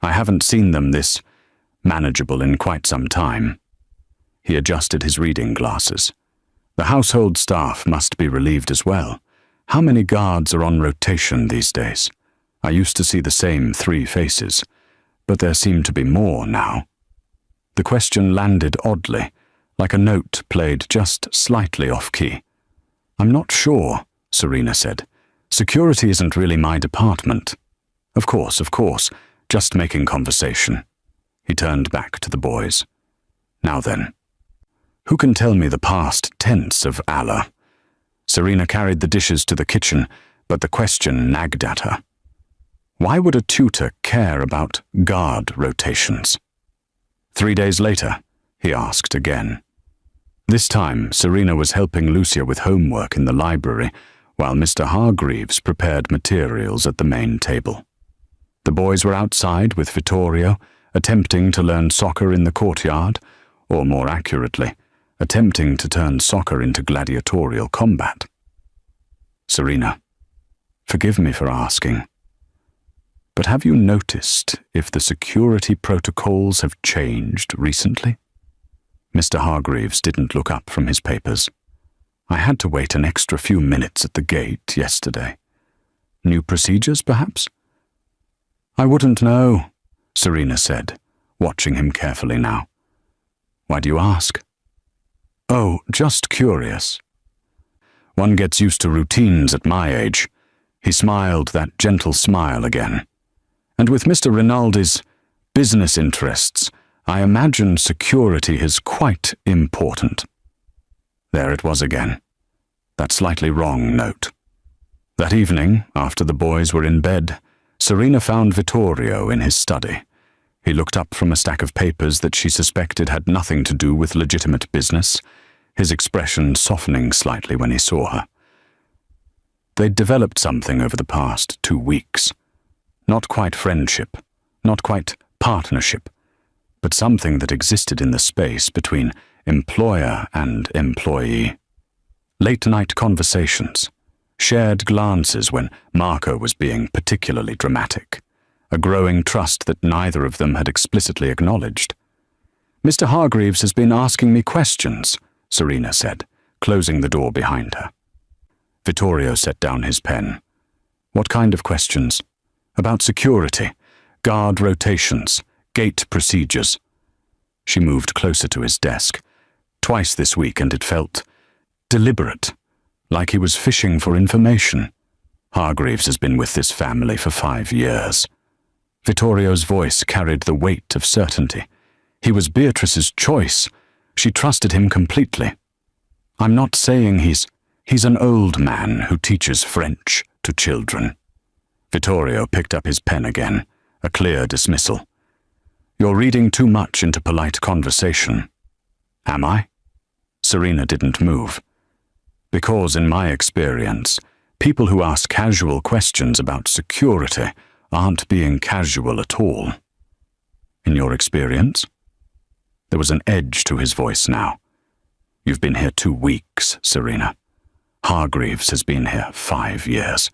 I haven't seen them this manageable in quite some time." He adjusted his reading glasses. "The household staff must be relieved as well. How many guards are on rotation these days? I used to see the same 3 faces, but there seem to be more now." The question landed oddly, like a note played just slightly off-key. "I'm not sure," Serena said. "Security isn't really my department." Of course, just making conversation." He turned back to the boys. "Now then, who can tell me the past tense of Allah?" Serena carried the dishes to the kitchen, but the question nagged at her. Why would a tutor care about guard rotations? 3 days later, he asked again. This time, Serena was helping Lucia with homework in the library, while Mr. Hargreaves prepared materials at the main table. The boys were outside with Vittorio, attempting to learn soccer in the courtyard, or more accurately, attempting to turn soccer into gladiatorial combat. "Serena, forgive me for asking, but have you noticed if the security protocols have changed recently?" Mr. Hargreaves didn't look up from his papers. "I had to wait an extra few minutes at the gate yesterday. New procedures, perhaps?" "I wouldn't know," Serena said, watching him carefully now. "Why do you ask?" "Oh, just curious. One gets used to routines at my age." He smiled that gentle smile again. "And with Mr. Rinaldi's business interests, I imagine security is quite important." There it was again, that slightly wrong note. That evening, after the boys were in bed, Serena found Vittorio in his study. He looked up from a stack of papers that she suspected had nothing to do with legitimate business, his expression softening slightly when he saw her. They'd developed something over the past 2 weeks. Not quite friendship, not quite partnership, but something that existed in the space between employer and employee. Late-night conversations, shared glances when Marco was being particularly dramatic, a growing trust that neither of them had explicitly acknowledged. "Mr. Hargreaves has been asking me questions," Serena said, closing the door behind her. Vittorio set down his pen. "What kind of questions?" "About security, guard rotations, gate procedures." She moved closer to his desk. Twice this week, and it felt deliberate, like he was fishing for information. "Hargreaves has been with this family for 5 years." Vittorio's voice carried the weight of certainty. He was Beatrice's choice. She trusted him completely. "I'm not saying he's an old man who teaches French to children." Vittorio picked up his pen again, a clear dismissal. "You're reading too much into polite conversation." "Am I?" Serena didn't move. "Because in my experience, people who ask casual questions about security aren't being casual at all." "In your experience?" There was an edge to his voice now. "You've been here 2 weeks, Serena. Hargreaves has been here 5 years.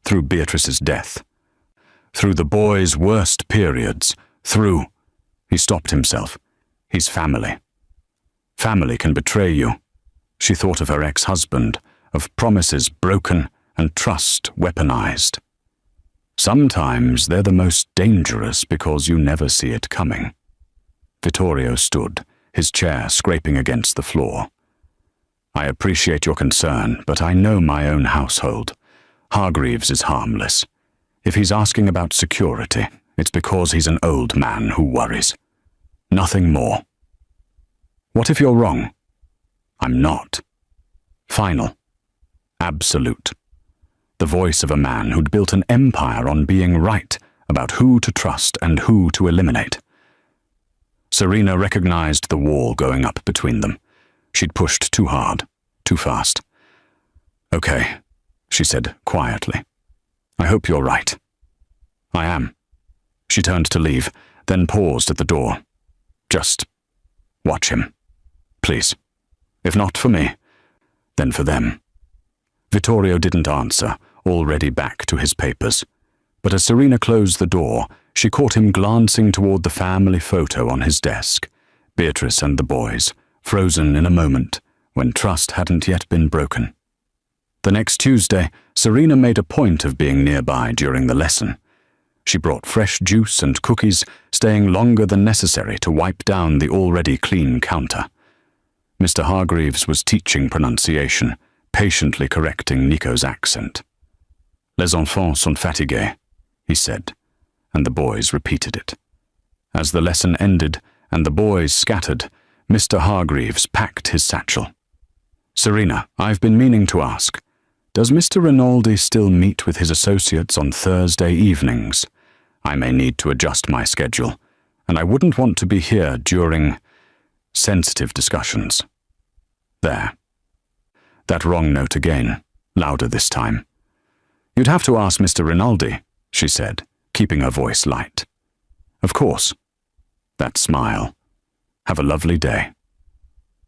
Through Beatrice's death. Through the boy's worst periods. Through—" He stopped himself. "His family. Family can betray you." She thought of her ex-husband, of promises broken and trust weaponized. Sometimes they're the most dangerous because you never see it coming. Vittorio stood, his chair scraping against the floor. I appreciate your concern, but I know my own household. Hargreaves is harmless. If he's asking about security, it's because he's an old man who worries. Nothing more. What if you're wrong? I'm not. Final. Absolute. The voice of a man who'd built an empire on being right about who to trust and who to eliminate. Serena recognized the wall going up between them. She'd pushed too hard, too fast. Okay, she said quietly. I hope you're right. I am. She turned to leave, then paused at the door. Just watch him. Please. If not for me, then for them. Vittorio didn't answer, already back to his papers. But as Serena closed the door, she caught him glancing toward the family photo on his desk. Beatrice and the boys, frozen in a moment when trust hadn't yet been broken. The next Tuesday, Serena made a point of being nearby during the lesson. She brought fresh juice and cookies, staying longer than necessary to wipe down the already clean counter. Mr. Hargreaves was teaching pronunciation, patiently correcting Nico's accent. Les enfants sont fatigués, he said, and the boys repeated it. As the lesson ended and the boys scattered, Mr. Hargreaves packed his satchel. Serena, I've been meaning to ask, does Mr. Rinaldi still meet with his associates on Thursday evenings? I may need to adjust my schedule, and I wouldn't want to be here during sensitive discussions. There. That wrong note again, louder this time. You'd have to ask Mr. Rinaldi, she said, keeping her voice light. Of course. That smile. Have a lovely day.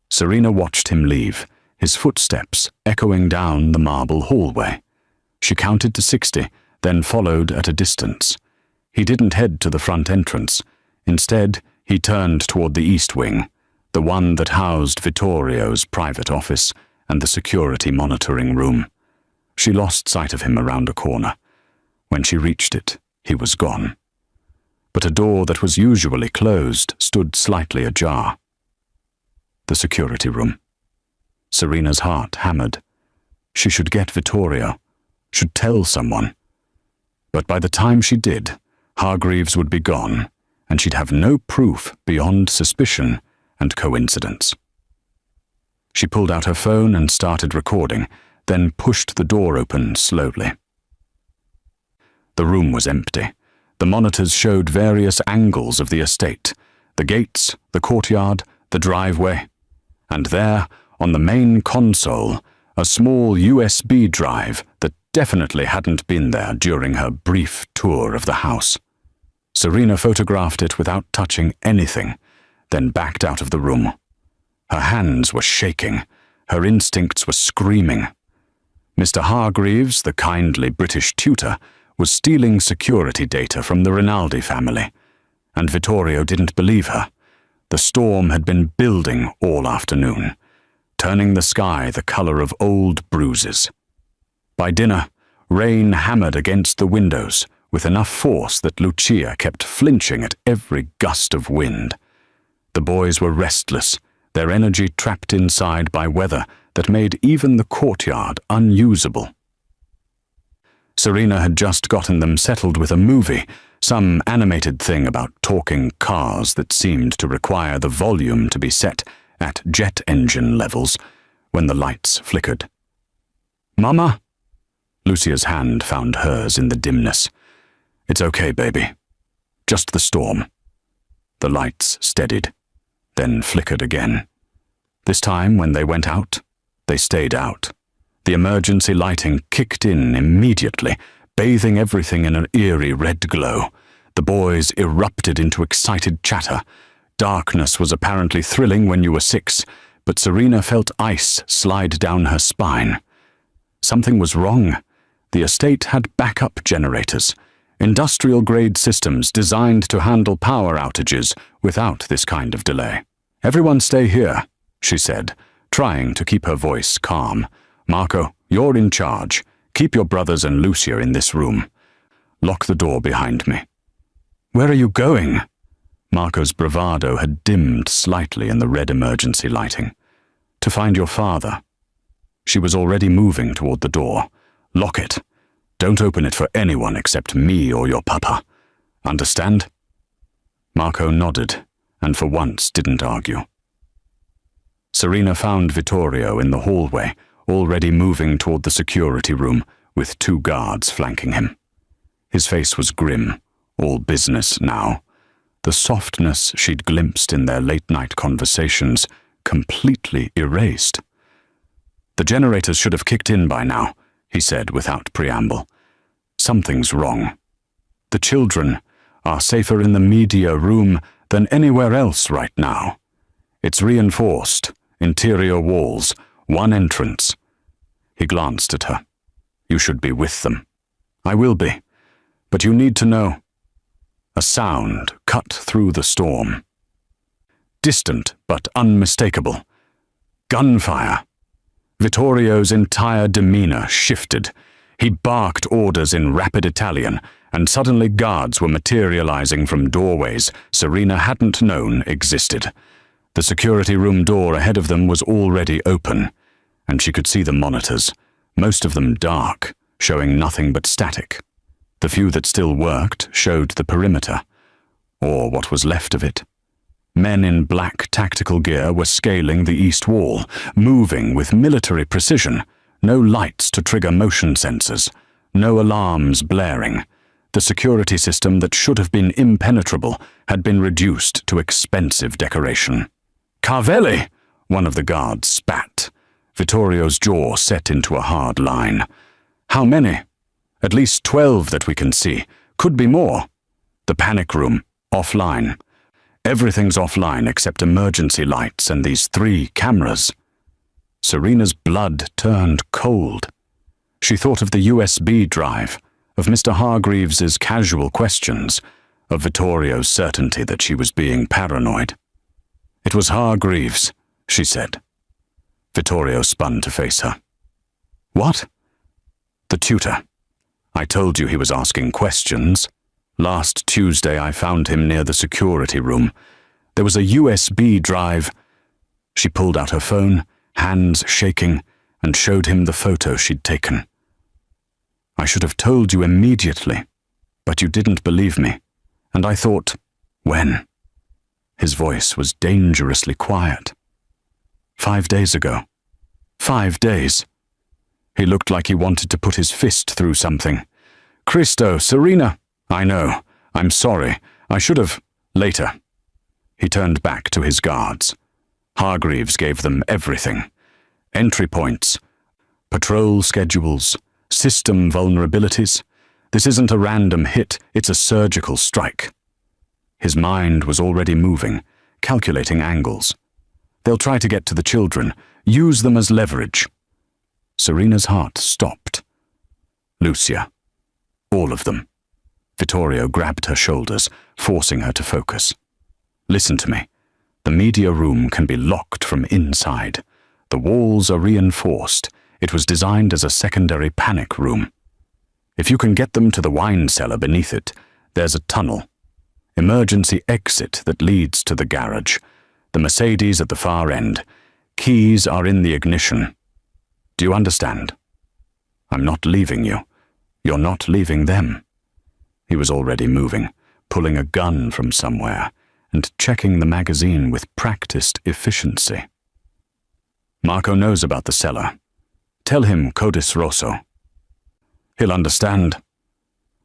Serena watched him leave, his footsteps echoing down the marble hallway. She counted to 60, then followed at a distance. He didn't head to the front entrance. Instead, he turned toward the east wing, the one that housed Vittorio's private office and the security monitoring room. She lost sight of him around a corner. When she reached it, he was gone. But a door that was usually closed stood slightly ajar. The security room. Serena's heart hammered. She should get Vittorio, should tell someone. But by the time she did, Hargreaves would be gone, and she'd have no proof beyond suspicion and coincidence. She pulled out her phone and started recording, then pushed the door open slowly. The room was empty. The monitors showed various angles of the estate, the gates, the courtyard, the driveway. And there, on the main console, a small USB drive that definitely hadn't been there during her brief tour of the house. Serena photographed it without touching anything, then backed out of the room. Her hands were shaking. Her instincts were screaming. Mr. Hargreaves, the kindly British tutor, was stealing security data from the Rinaldi family, and Vittorio didn't believe her. The storm had been building all afternoon, turning the sky the color of old bruises. By dinner, rain hammered against the windows with enough force that Lucia kept flinching at every gust of wind. The boys were restless, their energy trapped inside by weather that made even the courtyard unusable. Serena had just gotten them settled with a movie, some animated thing about talking cars that seemed to require the volume to be set at jet engine levels, when the lights flickered. "Mama?" Lucia's hand found hers in the dimness. "It's okay, baby. Just the storm." The lights steadied, then flickered again. This time, when they went out, they stayed out. The emergency lighting kicked in immediately, bathing everything in an eerie red glow. The boys erupted into excited chatter. Darkness was apparently thrilling when you were 6, but Serena felt ice slide down her spine. Something was wrong. The estate had backup generators, industrial-grade systems designed to handle power outages without this kind of delay. "Everyone stay here," she said, trying to keep her voice calm. "Marco, You're in charge. Keep your brothers and Lucia in this room. Lock the door behind me." "Where are you going?" Marco's bravado had dimmed slightly in the red emergency lighting. "To find your father." She was already moving toward the door. "Lock it. Don't open it for anyone except me or your papa. Understand?" Marco nodded, and for once didn't argue. Serena found Vittorio in the hallway, already moving toward the security room, with 2 guards flanking him. His face was grim, all business now. The softness she'd glimpsed in their late-night conversations completely erased. "The generators should have kicked in by now," he said without preamble. "Something's wrong. The children are safer in the media room than anywhere else right now. It's reinforced, interior walls, 1 entrance." He glanced at her. "You should be with them." "I will be. But you need to know." A sound cut through the storm. Distant but unmistakable. Gunfire. Vittorio's entire demeanor shifted. He barked orders in rapid Italian, and suddenly guards were materializing from doorways Serena hadn't known existed. The security room door ahead of them was already open, and she could see the monitors, most of them dark, showing nothing but static. The few that still worked showed the perimeter, or what was left of it. Men in black tactical gear were scaling the east wall, moving with military precision. No lights to trigger motion sensors, no alarms blaring. The security system that should have been impenetrable had been reduced to expensive decoration. "Carvelli!" one of the guards spat. Vittorio's jaw set into a hard line. "How many?" "At least 12 that we can see. Could be more." "The panic room, offline." "Everything's offline except emergency lights and these 3 cameras." Serena's blood turned cold. She thought of the USB drive, of Mr. Hargreaves's casual questions, of Vittorio's certainty that she was being paranoid. "It was Hargreaves," she said. Vittorio spun to face her. "What?" "The tutor. I told you he was asking questions. Last Tuesday I found him near the security room. There was a USB drive." She pulled out her phone, hands shaking, and showed him the photo she'd taken. "I should have told you immediately, but you didn't believe me, and I thought, when?" His voice was dangerously quiet. 5 days ago. 5 days. He looked like he wanted to put his fist through something. "Cristo, Serena!" "I know. I'm sorry. I should have—" "Later." He turned back to his guards. Hargreaves gave them everything. Entry points, patrol schedules, system vulnerabilities. This isn't a random hit, it's a surgical strike. His mind was already moving, calculating angles. They'll try to get to the children, use them as leverage. Serena's heart stopped. Lucia. All of them. Vittorio grabbed her shoulders, forcing her to focus. "Listen to me. The media room can be locked from inside. The walls are reinforced. It was designed as a secondary panic room. If you can get them to the wine cellar beneath it, there's a tunnel. Emergency exit that leads to the garage. The Mercedes at the far end. Keys are in the ignition. Do you understand? I'm not leaving you. You're not leaving them." He was already moving, pulling a gun from somewhere, and checking the magazine with practiced efficiency. "Marco knows about the cellar. Tell him Codis Rosso. He'll understand."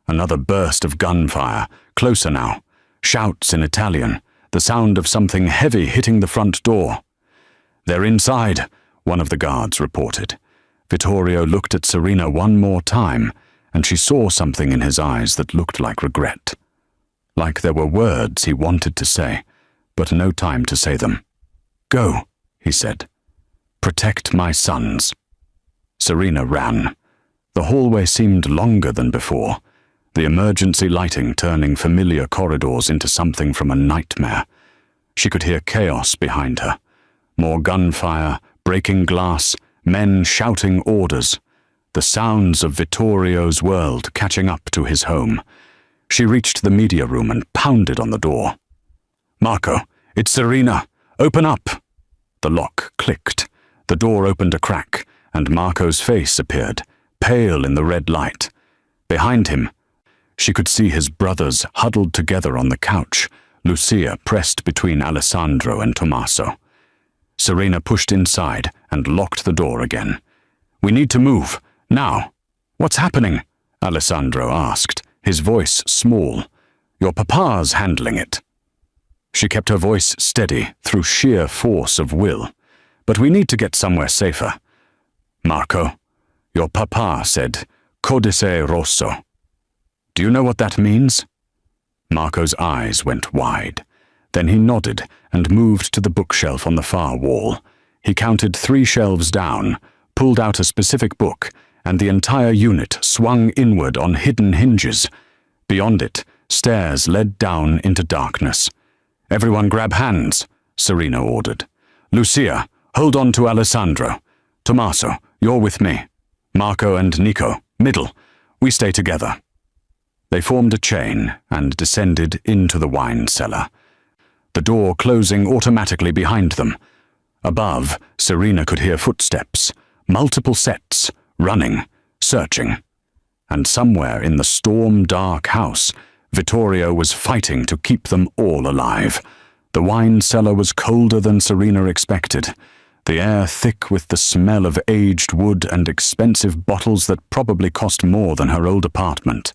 Another burst of gunfire, closer now. Shouts in Italian, the sound of something heavy hitting the front door. "They're inside," one of the guards reported. Vittorio looked at Serena one more time, and she saw something in his eyes that looked like regret. Like there were words he wanted to say, but no time to say them. "Go," he said. "Protect my sons." Serena ran. The hallway seemed longer than before, the emergency lighting turning familiar corridors into something from a nightmare. She could hear chaos behind her. More gunfire, breaking glass, men shouting orders. the sounds of Vittorio's world catching up to his home. She reached the media room and pounded on the door. "Marco, it's Serena. Open up!" The lock clicked. The door opened a crack, and Marco's face appeared, pale in the red light. Behind him, she could see his brothers huddled together on the couch, Lucia pressed between Alessandro and Tommaso. Serena pushed inside and locked the door again. "We need to move, now." "What's happening?" Alessandro asked, his voice small. "Your papa's handling it." She kept her voice steady through sheer force of will. "But we need to get somewhere safer." "Marco, your papa said, Codice Rosso. Do you know what that means?" Marco's eyes went wide. Then he nodded and moved to the bookshelf on the far wall. He counted 3 shelves down, pulled out a specific book, and the entire unit swung inward on hidden hinges. Beyond it, stairs led down into darkness. "Everyone grab hands," Serena ordered. "Lucia, hold on to Alessandro. Tommaso, you're with me. Marco and Nico, middle. We stay together." They formed a chain and descended into the wine cellar, the door closing automatically behind them. Above, Serena could hear footsteps, multiple sets, running, searching. And somewhere in the storm-dark house, Vittorio was fighting to keep them all alive. The wine cellar was colder than Serena expected, the air thick with the smell of aged wood and expensive bottles that probably cost more than her old apartment.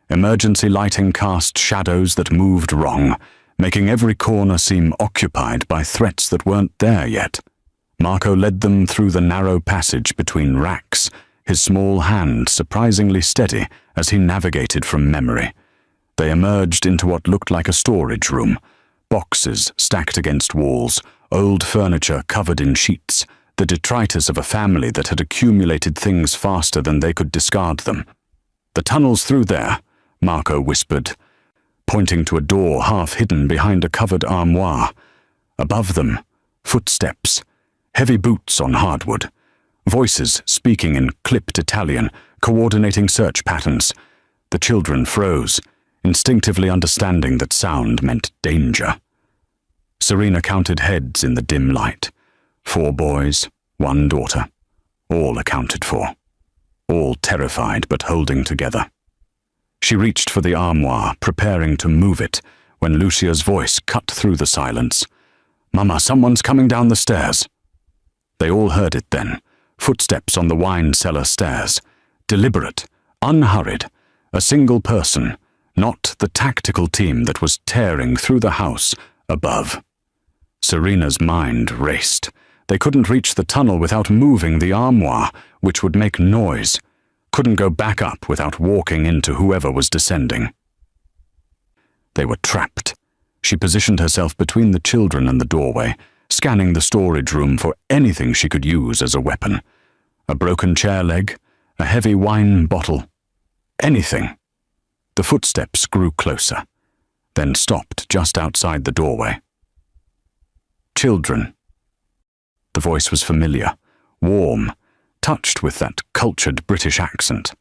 Emergency lighting cast shadows that moved wrong, making every corner seem occupied by threats that weren't there yet. Marco led them through the narrow passage between racks, his small hand surprisingly steady as he navigated from memory. They emerged into what looked like a storage room, boxes stacked against walls, old furniture covered in sheets, the detritus of a family that had accumulated things faster than they could discard them. "The tunnel's through there," Marco whispered, pointing to a door half hidden behind a covered armoire. Above them, footsteps, heavy boots on hardwood, voices speaking in clipped Italian, coordinating search patterns. The children froze, instinctively understanding that sound meant danger. Serena counted heads in the dim light. 4 boys, 1 daughter, all accounted for, all terrified but holding together. She reached for the armoire, preparing to move it, when Lucia's voice cut through the silence. "Mama, someone's coming down the stairs." They all heard it then, footsteps on the wine cellar stairs, deliberate, unhurried, a single person, not the tactical team that was tearing through the house above. Serena's mind raced. They couldn't reach the tunnel without moving the armoire, which would make noise. Couldn't go back up without walking into whoever was descending. They were trapped. She positioned herself between the children and the doorway, scanning the storage room for anything she could use as a weapon. A broken chair leg, a heavy wine bottle, anything. The footsteps grew closer, then stopped just outside the doorway. "Children." The voice was familiar, warm, touched with that cultured British accent.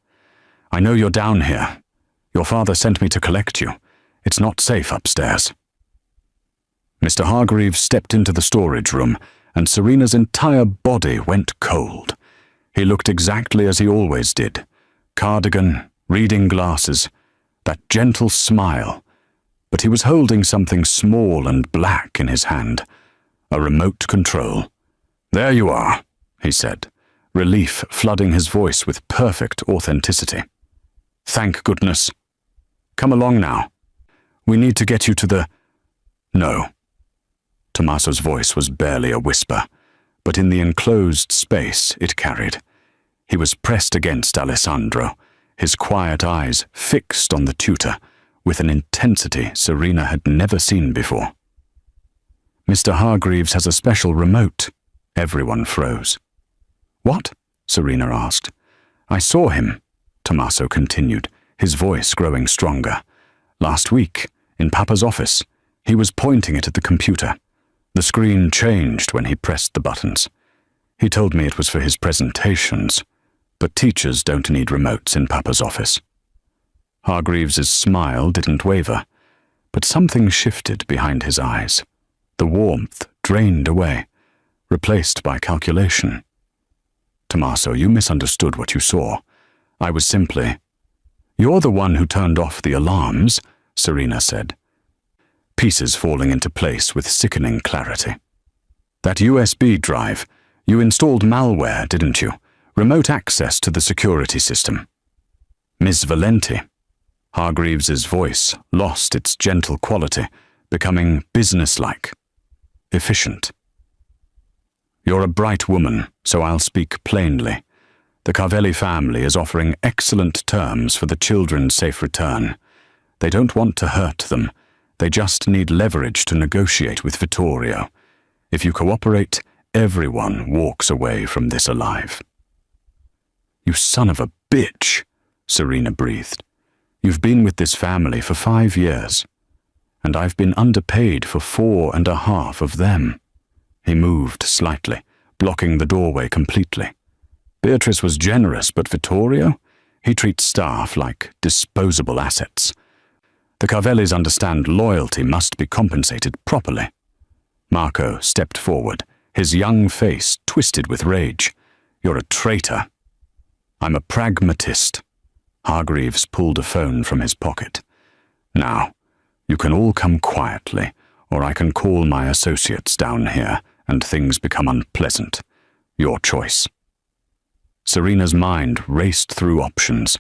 "I know you're down here. Your father sent me to collect you. It's not safe upstairs." Mr. Hargreaves stepped into the storage room, and Serena's entire body went cold. He looked exactly as he always did. Cardigan, reading glasses, that gentle smile. But he was holding something small and black in his hand. A remote control. "There you are," he said, relief flooding his voice with perfect authenticity. "Thank goodness. Come along now. We need to get you to the—" "No." Tommaso's voice was barely a whisper, but in the enclosed space it carried. He was pressed against Alessandro, his quiet eyes fixed on the tutor, with an intensity Serena had never seen before. "Mr. Hargreaves has a special remote." Everyone froze. "What?" Serena asked. "I saw him," Tommaso continued, his voice growing stronger. "Last week, in Papa's office, he was pointing it at the computer. The screen changed when he pressed the buttons. He told me it was for his presentations. But teachers don't need remotes in Papa's office. Hargreaves's smile didn't waver, but something shifted behind his eyes. The warmth drained away, replaced by calculation. Tommaso, you misunderstood what you saw. I was simply... You're the one who turned off the alarms, Serena said, pieces falling into place with sickening clarity. That USB drive, you installed malware, didn't you? Remote access to the security system. Miss Valenti. Hargreaves's voice lost its gentle quality, becoming businesslike, efficient. You're a bright woman, so I'll speak plainly. The Carvelli family is offering excellent terms for the children's safe return. They don't want to hurt them. They just need leverage to negotiate with Vittorio. If you cooperate, everyone walks away from this alive. You son of a bitch, Serena breathed. You've been with this family for 5 years, and I've been underpaid for 4.5 of them. He moved slightly, blocking the doorway completely. Beatrice was generous, but Vittorio? He treats staff like disposable assets. The Carvellis understand loyalty must be compensated properly. Marco stepped forward, his young face twisted with rage. You're a traitor. I'm a pragmatist. Hargreaves pulled a phone from his pocket. Now, you can all come quietly, or I can call my associates down here, and things become unpleasant. Your choice. Serena's mind raced through options.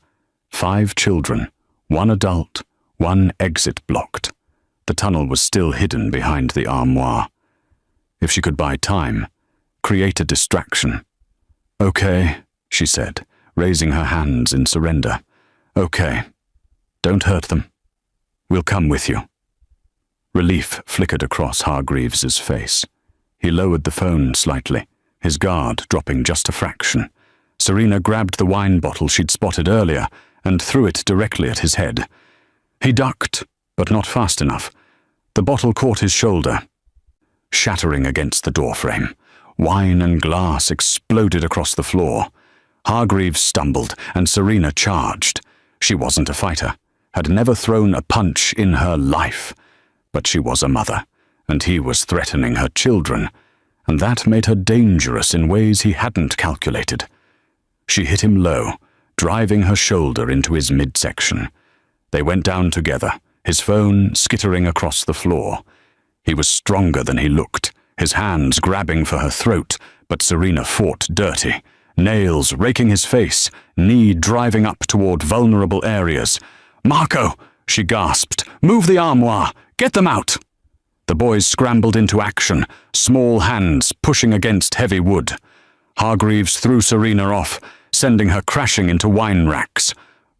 5 children, 1 adult, 1 exit blocked. The tunnel was still hidden behind the armoire. If she could buy time, create a distraction. Okay, she said, raising her hands in surrender. Okay, don't hurt them. We'll come with you. Relief flickered across Hargreaves's face. He lowered the phone slightly, his guard dropping just a fraction. Serena grabbed the wine bottle she'd spotted earlier and threw it directly at his head. He ducked, but not fast enough. The bottle caught his shoulder, shattering against the doorframe. Wine and glass exploded across the floor. Hargreaves stumbled, and Serena charged. She wasn't a fighter, had never thrown a punch in her life. But she was a mother, and he was threatening her children, and that made her dangerous in ways he hadn't calculated. She hit him low, driving her shoulder into his midsection. They went down together, his phone skittering across the floor. He was stronger than he looked, his hands grabbing for her throat, but Serena fought dirty, nails raking his face, knee driving up toward vulnerable areas. "Marco!" she gasped. "Move the armoire! Get them out!" The boys scrambled into action, small hands pushing against heavy wood. Hargreaves threw Serena off, sending her crashing into wine racks.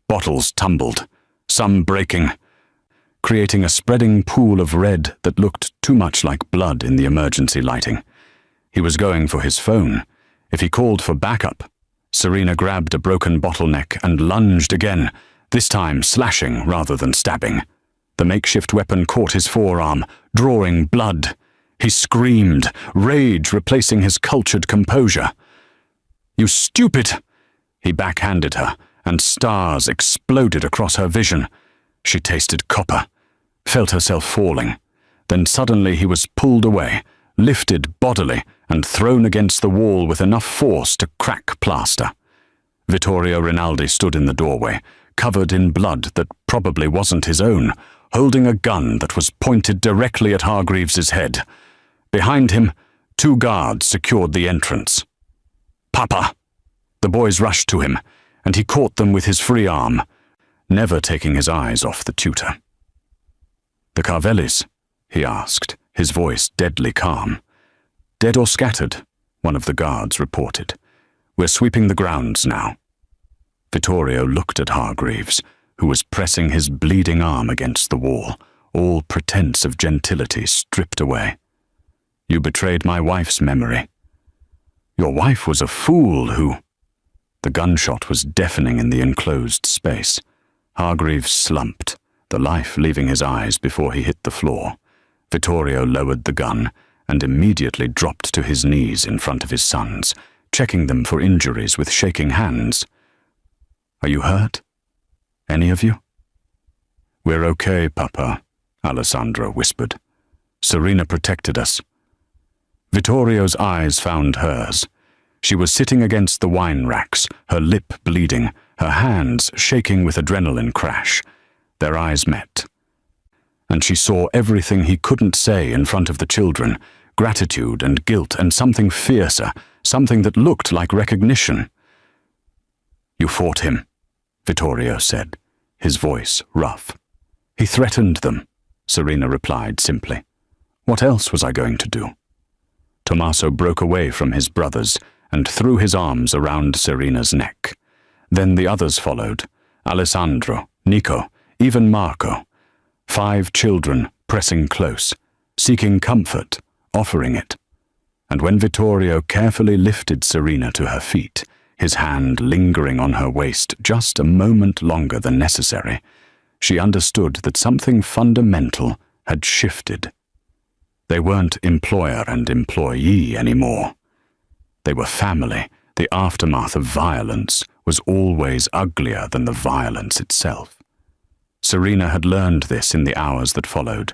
Bottles tumbled, some breaking, creating a spreading pool of red that looked too much like blood in the emergency lighting. He was going for his phone. If he called for backup, Serena grabbed a broken bottleneck and lunged again, this time slashing rather than stabbing. The makeshift weapon caught his forearm, drawing blood. He screamed, rage replacing his cultured composure. "You stupid!" He backhanded her, and stars exploded across her vision. She tasted copper, felt herself falling. Then suddenly he was pulled away, lifted bodily, and thrown against the wall with enough force to crack plaster. Vittorio Rinaldi stood in the doorway, covered in blood that probably wasn't his own, holding a gun that was pointed directly at Hargreaves's head. Behind him, 2 guards secured the entrance. "Papa!" The boys rushed to him, and he caught them with his free arm, never taking his eyes off the tutor. "The Carvellis?" he asked, his voice deadly calm. "Dead or scattered?" one of the guards reported. "We're sweeping the grounds now." Vittorio looked at Hargreaves, who was pressing his bleeding arm against the wall, all pretense of gentility stripped away. "You betrayed my wife's memory. Your wife was a fool who—" The gunshot was deafening in the enclosed space. Hargreaves slumped, the life leaving his eyes before he hit the floor. Vittorio lowered the gun and immediately dropped to his knees in front of his sons, checking them for injuries with shaking hands. "Are you hurt? Any of you?" "We're okay, Papa," Alessandro whispered. "Serena protected us." Vittorio's eyes found hers. She was sitting against the wine racks, her lip bleeding, her hands shaking with adrenaline crash. Their eyes met. And she saw everything he couldn't say in front of the children, gratitude and guilt and something fiercer, something that looked like recognition. "You fought him," Vittorio said, his voice rough. "He threatened them," Serena replied simply. "What else was I going to do?" Tommaso broke away from his brothers and threw his arms around Serena's neck. Then the others followed, Alessandro, Nico, even Marco. 5 children pressing close, seeking comfort, offering it. And when Vittorio carefully lifted Serena to her feet, his hand lingering on her waist just a moment longer than necessary, she understood that something fundamental had shifted. They weren't employer and employee anymore. They were family. The aftermath of violence was always uglier than the violence itself. Serena had learned this in the hours that followed.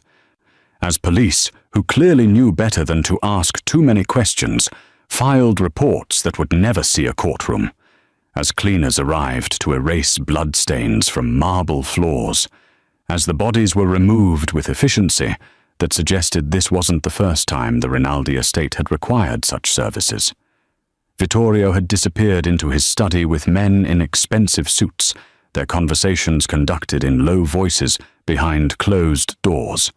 As police, who clearly knew better than to ask too many questions, filed reports that would never see a courtroom. As cleaners arrived to erase bloodstains from marble floors. As the bodies were removed with efficiency that suggested this wasn't the first time the Rinaldi estate had required such services. Vittorio had disappeared into his study with men in expensive suits, their conversations conducted in low voices behind closed doors.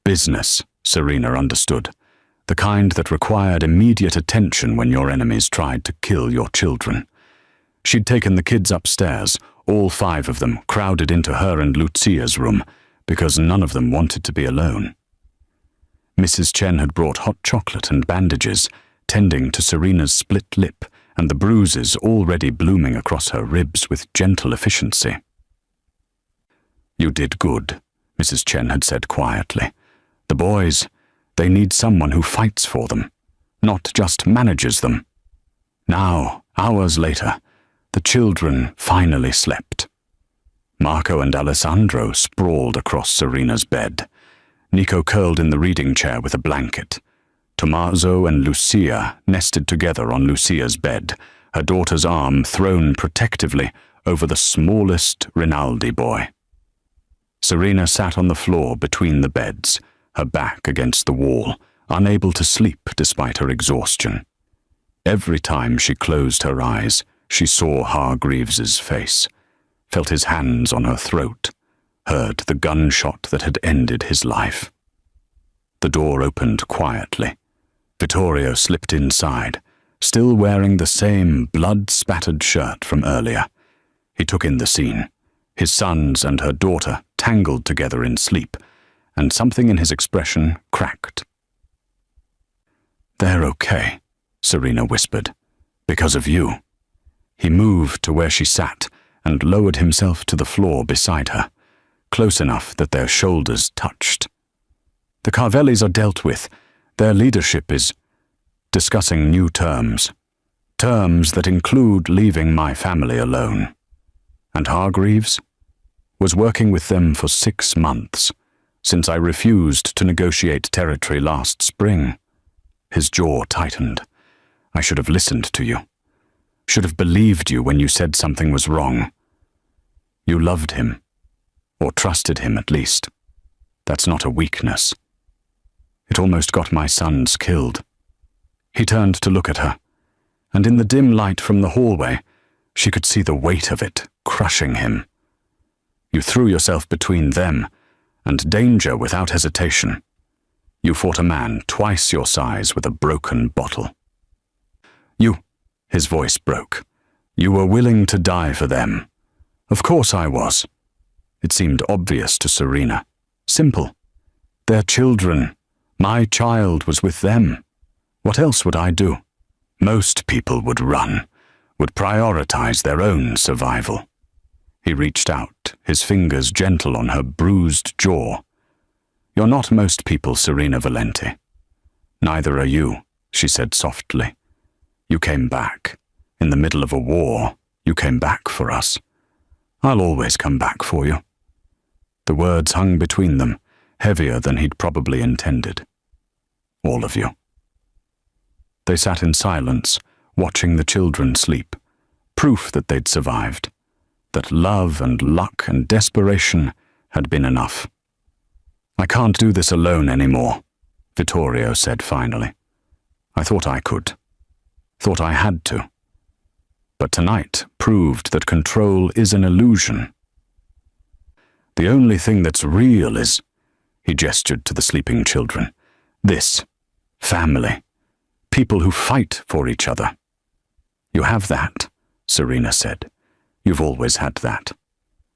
Business, Serena understood, the kind that required immediate attention when your enemies tried to kill your children. She'd taken the kids upstairs, all 5 of them crowded into her and Lucia's room, because none of them wanted to be alone. Mrs. Chen had brought hot chocolate and bandages, tending to Serena's split lip and the bruises already blooming across her ribs with gentle efficiency. "You did good," Mrs. Chen had said quietly. "The boys, they need someone who fights for them, not just manages them." Now, hours later, the children finally slept. Marco and Alessandro sprawled across Serena's bed. Nico curled in the reading chair with a blanket. Tommaso and Lucia nested together on Lucia's bed, her daughter's arm thrown protectively over the smallest Rinaldi boy. Serena sat on the floor between the beds, her back against the wall, unable to sleep despite her exhaustion. Every time she closed her eyes, she saw Hargreaves's face, felt his hands on her throat, heard the gunshot that had ended his life. The door opened quietly. Vittorio slipped inside, still wearing the same blood-spattered shirt from earlier. He took in the scene, his sons and her daughter tangled together in sleep, and something in his expression cracked. "They're okay," Serena whispered, "because of you." He moved to where she sat and lowered himself to the floor beside her, close enough that their shoulders touched. "The Carvellis are dealt with. Their leadership is discussing new terms. Terms that include leaving my family alone. And Hargreaves was working with them for 6 months, since I refused to negotiate territory last spring." His jaw tightened. "I should have listened to you. Should have believed you when you said something was wrong. You loved him, or trusted him at least. That's not a weakness. It almost got my sons killed." He turned to look at her, and in the dim light from the hallway, she could see the weight of it crushing him. "You threw yourself between them and danger without hesitation. You fought a man twice your size with a broken bottle. His voice broke. "You were willing to die for them." "Of course I was." It seemed obvious to Serena. Simple. Their children. My child was with them. What else would I do? Most people would run, would prioritize their own survival. He reached out, his fingers gentle on her bruised jaw. "You're not most people, Serena Valenti." "Neither are you," she said softly. You came back. In the middle of a war, you came back for us. I'll always come back for you." The words hung between them, heavier than he'd probably intended. "All of you." They sat in silence, watching the children sleep, proof that they'd survived, that love and luck and desperation had been enough. "I can't do this alone anymore," Vittorio said finally. "I thought I could. Thought I had to. But tonight proved that control is an illusion. The only thing that's real is," he gestured to the sleeping children, "this, family, people who fight for each other. You have that," Serena said. "You've always had that.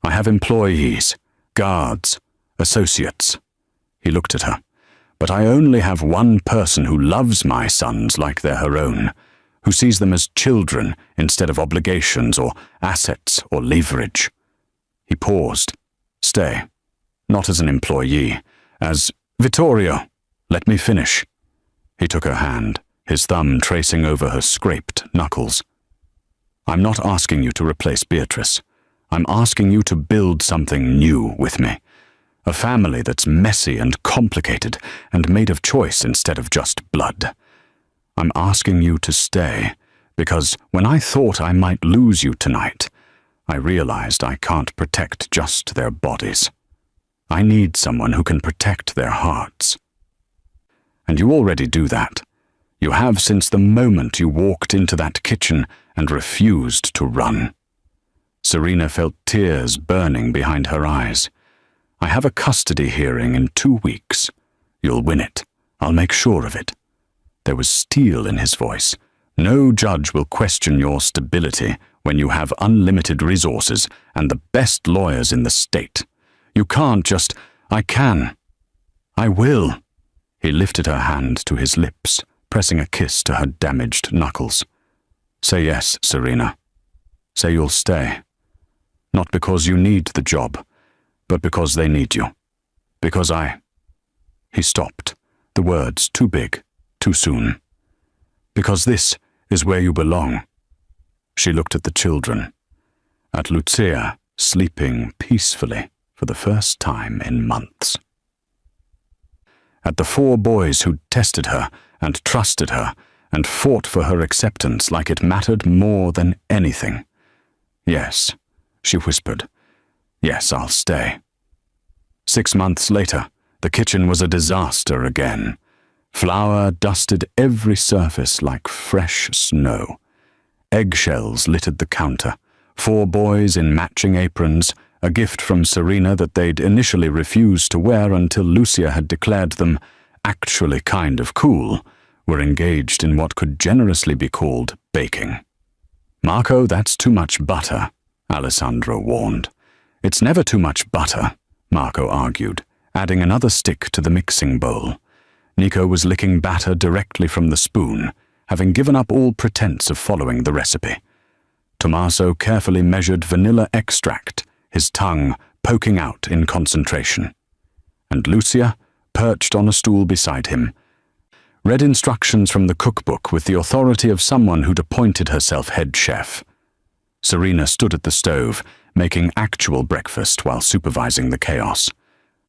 I have employees, guards, associates." He looked at her. "But I only have one person who loves my sons like they're her own, who sees them as children instead of obligations or assets or leverage." He paused. "Stay. Not as an employee, as Vittorio, let me finish." He took her hand, his thumb tracing over her scraped knuckles. "I'm not asking you to replace Beatrice. I'm asking you to build something new with me. A family that's messy and complicated and made of choice instead of just blood. I'm asking you to stay, because when I thought I might lose you tonight, I realized I can't protect just their bodies. I need someone who can protect their hearts. And you already do that. You have since the moment you walked into that kitchen and refused to run." Serena felt tears burning behind her eyes. "I have a custody hearing in 2 weeks. You'll win it. I'll make sure of it." There was steel in his voice. "No judge will question your stability when you have unlimited resources and the best lawyers in the state. You can't just—" "I can. I will." He lifted her hand to his lips, pressing a kiss to her damaged knuckles. "Say yes, Serena. Say you'll stay. Not because you need the job, but because they need you. Because I—" He stopped, the words too big, too soon. "Because this is where you belong." She looked at the children, at Lucia sleeping peacefully for the first time in months. At the 4 boys who'd tested her and trusted her and fought for her acceptance like it mattered more than anything. "Yes," she whispered. "Yes, I'll stay." 6 months later, the kitchen was a disaster again. Flour dusted every surface like fresh snow. Eggshells littered the counter. 4 boys in matching aprons, a gift from Serena that they'd initially refused to wear until Lucia had declared them actually kind of cool, were engaged in what could generously be called baking. "Marco, that's too much butter," Alessandro warned. "It's never too much butter," Marco argued, adding another stick to the mixing bowl. Nico was licking batter directly from the spoon, having given up all pretense of following the recipe. Tommaso carefully measured vanilla extract, his tongue poking out in concentration. And Lucia, perched on a stool beside him, read instructions from the cookbook with the authority of someone who'd appointed herself head chef. Serena stood at the stove, making actual breakfast while supervising the chaos.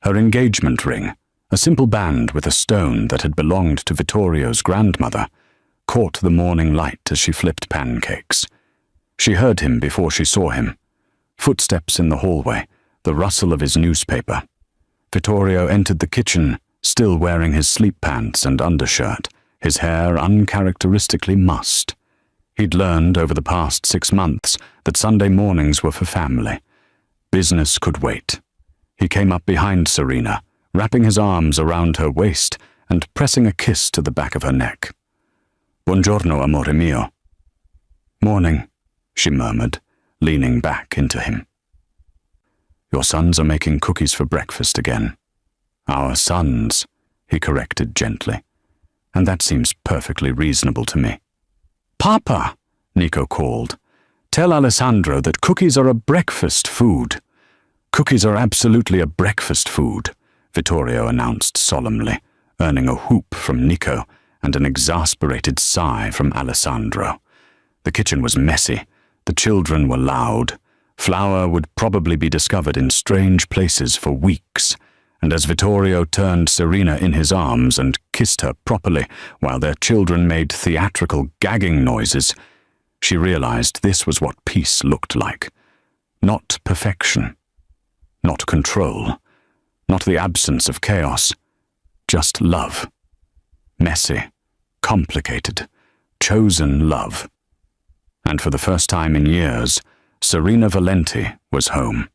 Her engagement ring, a simple band with a stone that had belonged to Vittorio's grandmother, caught the morning light as she flipped pancakes. She heard him before she saw him. Footsteps in the hallway, the rustle of his newspaper. Vittorio entered the kitchen, still wearing his sleep pants and undershirt, his hair uncharacteristically mussed. He'd learned over the past 6 months that Sunday mornings were for family. Business could wait. He came up behind Serena, wrapping his arms around her waist and pressing a kiss to the back of her neck. "Buongiorno, amore mio." "Morning," she murmured, leaning back into him. "Your sons are making cookies for breakfast again." "Our sons," he corrected gently. "And that seems perfectly reasonable to me." "Papa," Nico called, "tell Alessandro that cookies are a breakfast food." "Cookies are absolutely a breakfast food," Vittorio announced solemnly, earning a whoop from Nico and an exasperated sigh from Alessandro. The kitchen was messy. The children were loud. Flour would probably be discovered in strange places for weeks, and as Vittorio turned Serena in his arms and kissed her properly while their children made theatrical gagging noises, she realized this was what peace looked like. Not perfection, not control, not the absence of chaos, just love. Messy, complicated, chosen love. And for the first time in years, Serena Valenti was home.